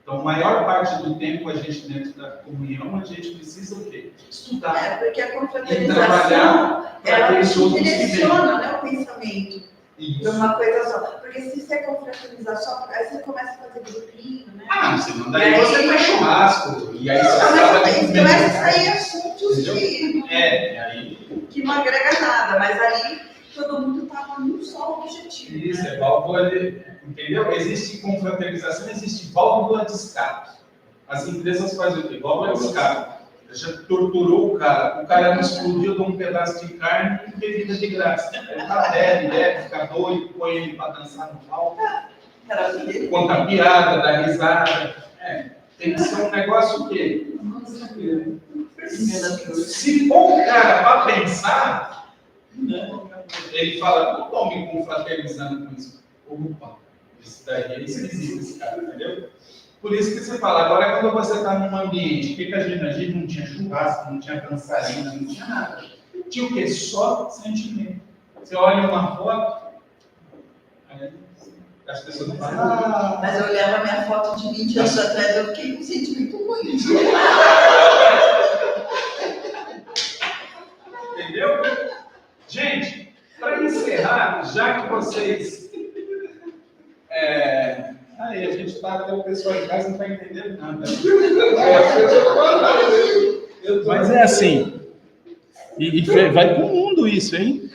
Então, a maior parte do tempo, a gente dentro da comunhão, a gente precisa o quê? Estudar. Porque a E confraternização, trabalhar para ela aqueles outros que direciona, né, o pensamento de Isso. uma coisa só. Porque se você confraternizar só, aí você começa a fazer grupinho, né? Você manda aí, você faz churrasco. E aí você Mas começa a sair assuntos que aí... não agrega nada, mas ali todo mundo estava num só objetivo. Isso, né? é válvula de... Entendeu? Existe confraternização, existe válvula de escape. As empresas fazem o quê? Válvula de escape. Já torturou o cara não explodiu de um pedaço de carne e bebida de graça. Ele tá bebe, fica doido, põe ele para dançar no palco, conta piada, dá risada. Tem que ser um negócio que... Se for o cara para pensar, ele fala, não estou me confraternizando com isso. Opa, isso daí é esquisito, esse cara, entendeu? Por isso que você fala, agora quando você está num ambiente, o que a gente não tinha churrasco, não tinha dançarina, não tinha nada. Tinha o quê? Só sentimento. Você olha uma foto, aí as pessoas não falam. Mas eu olhava a minha foto de 20 anos atrás, eu fiquei com um sentimento ruim. Entendeu? Gente, para encerrar, já que vocês... Aí, a gente está até o pessoal em casa não está entendendo nada. Mas é assim. E vai para o mundo isso, hein?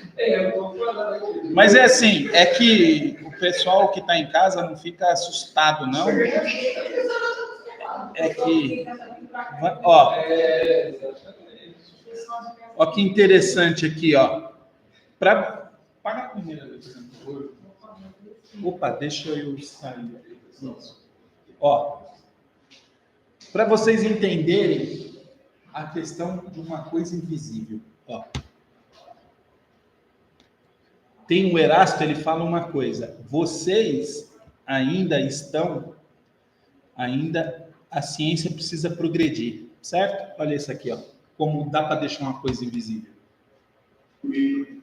Mas é assim, é que o pessoal que está em casa não fica assustado, não. É que... Ó que interessante aqui, ó. Paga a primeira, por favor. Opa, deixa eu sair. Ó, para vocês entenderem a questão de uma coisa invisível. Ó. Tem o Erasto, ele fala uma coisa. Vocês ainda a ciência precisa progredir, certo? Olha isso aqui, ó. Como dá para deixar uma coisa invisível.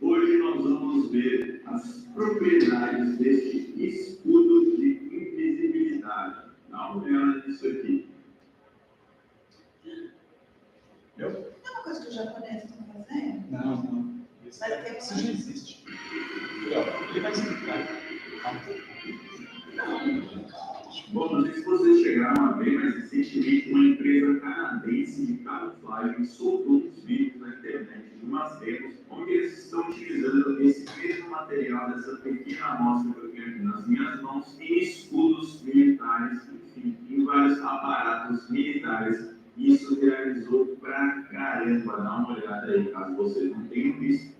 Hoje nós vamos ver as propriedades deste escudo de invisibilidade. Dá uma olhada nisso aqui. É uma coisa que os japoneses estão fazendo? Não. Mas tem Isso já existe. Ele vai explicar. Bom, não sei se vocês chegaram a ver, mas recentemente uma empresa canadense de camuflagem soltou uns vídeos na internet de umas demos onde eles estão utilizando esse mesmo material dessa pequena amostra que eu tenho aqui nas minhas mãos em escudos militares, enfim, em vários aparatos militares. Isso realizou pra caramba. Dá uma olhada aí, caso vocês não tenham visto.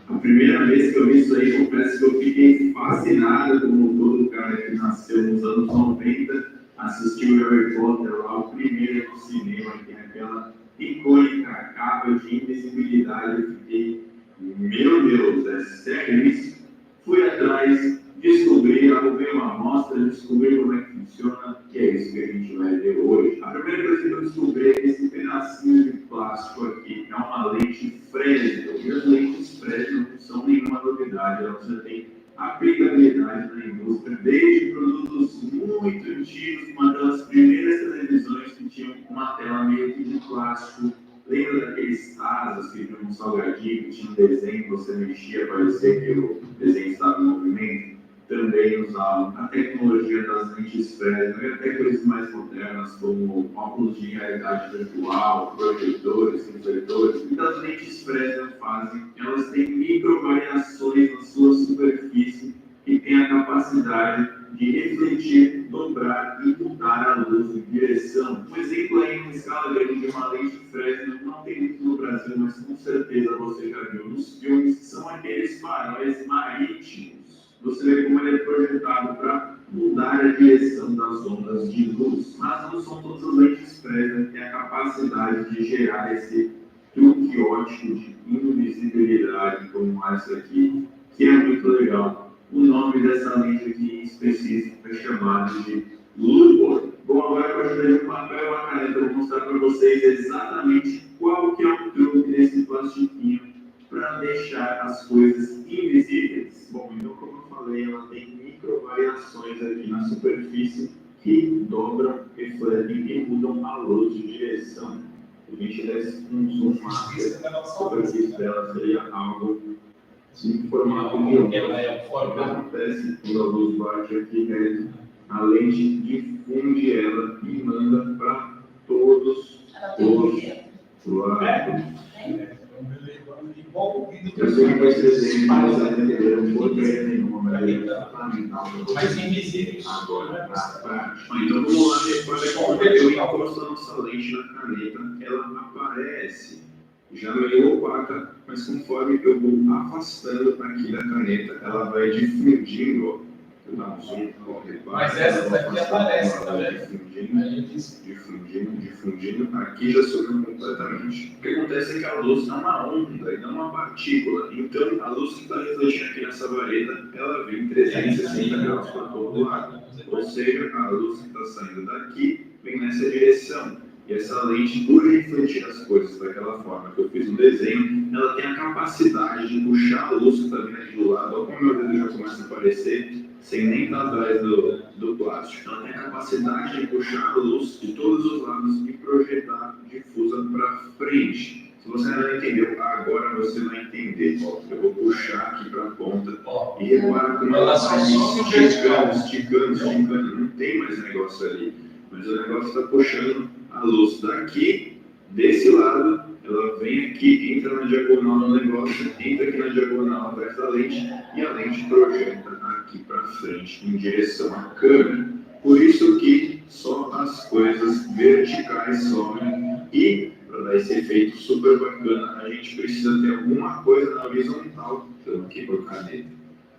A primeira vez que eu vi isso aí, confesso que eu fiquei fascinado, como todo cara que nasceu nos anos 90, assistiu Harry Potter lá, o primeiro no cinema, que é aquela icônica capa de invisibilidade. Eu fiquei, meu Deus, é sério isso? Fui atrás, descobri, arrumei uma amostra, descobri como é que funciona, que é isso que a gente vai ver hoje. A primeira coisa que eu descobri é que esse pedacinho de pano plástico aqui é uma lente Fresnel. E as lentes Fresnel não são nenhuma novidade, elas já têm aplicabilidade na indústria, desde produtos muito antigos, uma das primeiras televisões que tinham uma tela meio que de plástico. Lembra daqueles asas que tinham um salgadinho, que tinha um desenho, você mexia, parecia que o desenho estava em movimento? Também usavam a tecnologia das lentes Fresnel e até coisas mais modernas, como óculos de realidade virtual, projetores, refletores. O que as lentes Fresnel fazem? Elas têm microvariações na sua superfície e têm a capacidade de refletir, dobrar e mudar a luz de direção. Um exemplo aí, uma escala grande de uma lente Fresnel, não tem muito no Brasil, mas com certeza você já viu nos filmes, são aqueles faróis marítimos. Você vê como ele é projetado para mudar a direção das ondas de luz. Mas não são todas as lentes Fresnel que têm a capacidade de gerar esse truque ótico de invisibilidade, como essa aqui, que é muito legal. O nome dessa lente aqui em específico é chamado de Lubor. Bom, agora eu gostaria de um papel e uma caneta para mostrar para vocês exatamente qual que é o truque desse plastiquinho para deixar as coisas invisíveis. Bom, então como eu falei, ela tem microvariações aqui na superfície que dobram, refletem e mudam a luz de direção. A gente desse um zoom máximo, a superfície dela seria algo em formato de onda. O que acontece quando a luz bate aqui reto, a lente difunde ela e manda para todos os lados. Eu sei que esse desenho não vai entender um pouco nenhuma, mas ele é fundamental. Mas invisíveis. Agora, na prática. Então vamos lá, repara como eu encosto a nossa lente na caneta, ela aparece já meio opaca, mas conforme eu vou afastando aqui da caneta, ela vai difundindo. Eu dou um zoom, mas essa daqui aparece, tá vendo? Difundindo, aqui já sumiu completamente. O que acontece é que a luz é uma onda e não uma partícula. Então, a luz que está refletindo aqui nessa vareta, ela vem 360 graus para todo lado. Ou seja, a luz que está saindo daqui vem nessa direção. E essa lente, por refletir as coisas daquela forma que eu fiz no desenho, ela tem a capacidade de puxar a luz que está vindo aqui do lado. Olha como meu dedo já começa a aparecer, sem nem estar atrás do plástico. Ela tem a capacidade de puxar a luz de todos os lados e projetar difusa para frente. Se você ainda não entendeu, agora você vai entender. Ó, eu vou puxar aqui para a ponta e repara como ela vai esticando. Não tem mais negócio ali. Mas o negócio está puxando a luz daqui, desse lado, ela vem aqui, entra na diagonal no negócio, entra aqui na diagonal atrás da lente e a lente projeta aqui para frente, em direção à câmera. Por isso que só as coisas verticais sobem e, para dar esse efeito super bacana, a gente precisa ter alguma coisa na horizontal, então aqui por caneta.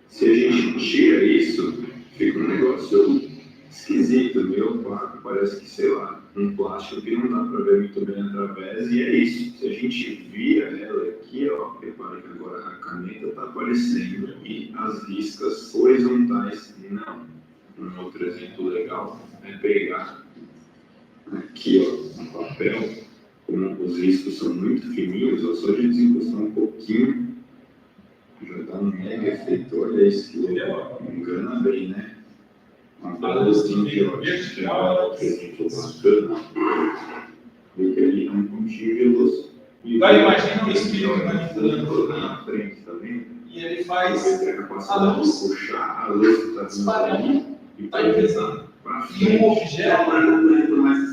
Se a gente tira isso, fica um negócio esquisito, meio opaco, parece que, sei lá, um plástico que não dá para ver muito bem através, e é isso. Se a gente vira ela aqui, ó, repara que agora a caneta está aparecendo e as riscas horizontais não. Um outro exemplo legal é pegar aqui, ó, no papel, como os riscos são muito fininhos, ó, só de desencostar um pouquinho, já dá um mega efeito. Olha isso, que legal, engana bem, né? Uma luz que eu vertical, por exemplo, bacana, porque ali é um pontinho de luz. Vai, imagina um espírito manipulando na frente, tá vendo? E ele faz a luz puxar a luz que está vindo e tá empezando. E um objeto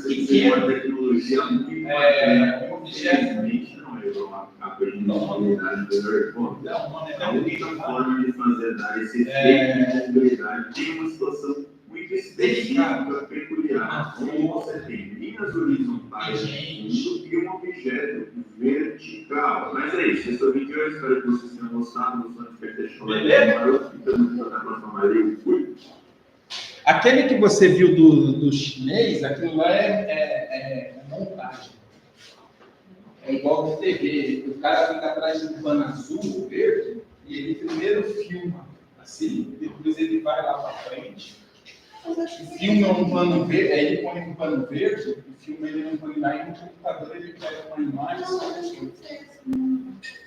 pequeno, uma tecnologia muito um objeto não levou a permeabilidade do airphone. A única forma de fazer dar esse efeito de mobilidade tem uma situação muito específica, peculiar, onde você tem linhas horizontais e um objeto vertical. Mas é isso, esse é o vídeo, eu espero que vocês tenham gostado. Não esqueça de falar, então até a próxima vez. Fui. Aquele que você viu do chinês, aquilo lá é montagem. É igual de TV. O cara fica atrás de um pano azul ou verde e ele primeiro filma assim, depois ele vai lá para frente, filma um pano verde, aí ele põe um pano verde, e filma ele num pano lá, e no computador ele pega uma imagem.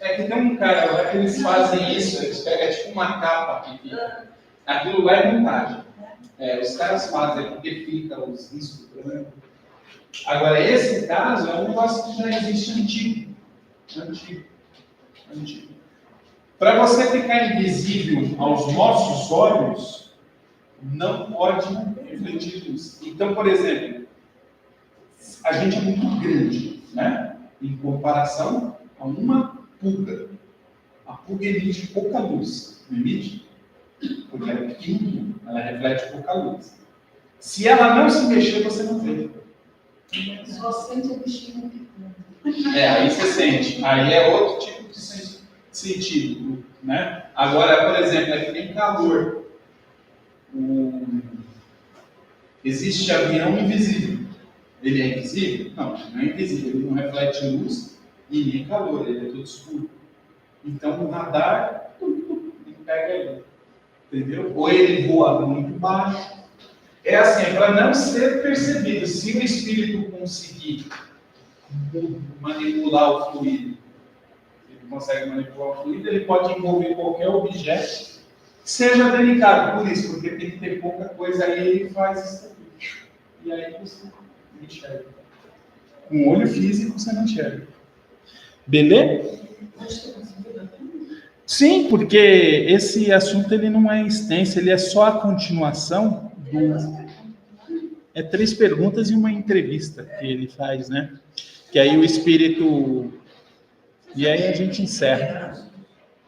É que tem um cara lá que eles fazem isso, eles pegam tipo uma capa que fica. Aquilo lá é montagem. Os caras fazem, porque fica os riscos brancos. Agora, esse caso é um negócio que já existe antigo. Para você ficar invisível aos nossos olhos, não pode refletir luz. Então, por exemplo, a gente é muito grande, né? Em comparação a uma pulga. A pulga emite pouca luz, não emite? Porque ela é pequenininha, ela reflete pouca luz. Se ela não se mexer, você não vê. Só sente o bichinho picando. Aí você sente. Aí é outro tipo de sentido, né? Agora, por exemplo, aqui tem calor. Existe avião invisível. Ele é invisível? Não, não é invisível. Ele não reflete luz e nem calor. Ele é todo escuro. Então, o radar, ele pega ele. Entendeu? Ou ele voa muito baixo. É assim, é para não ser percebido. Se o espírito conseguir manipular o fluido, ele consegue manipular o fluido, ele pode envolver qualquer objeto, seja delicado. Por isso, porque tem que ter pouca coisa, aí ele faz isso aqui. E aí você enxerga. Com o olho físico você não enxerga. Beleza? Sim, porque esse assunto ele não é extenso, ele é só a continuação do... 3 perguntas e uma entrevista que ele faz, né? Que aí o espírito... E aí a gente encerra.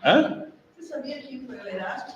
Hã? Você sabia que foi o Erasmo?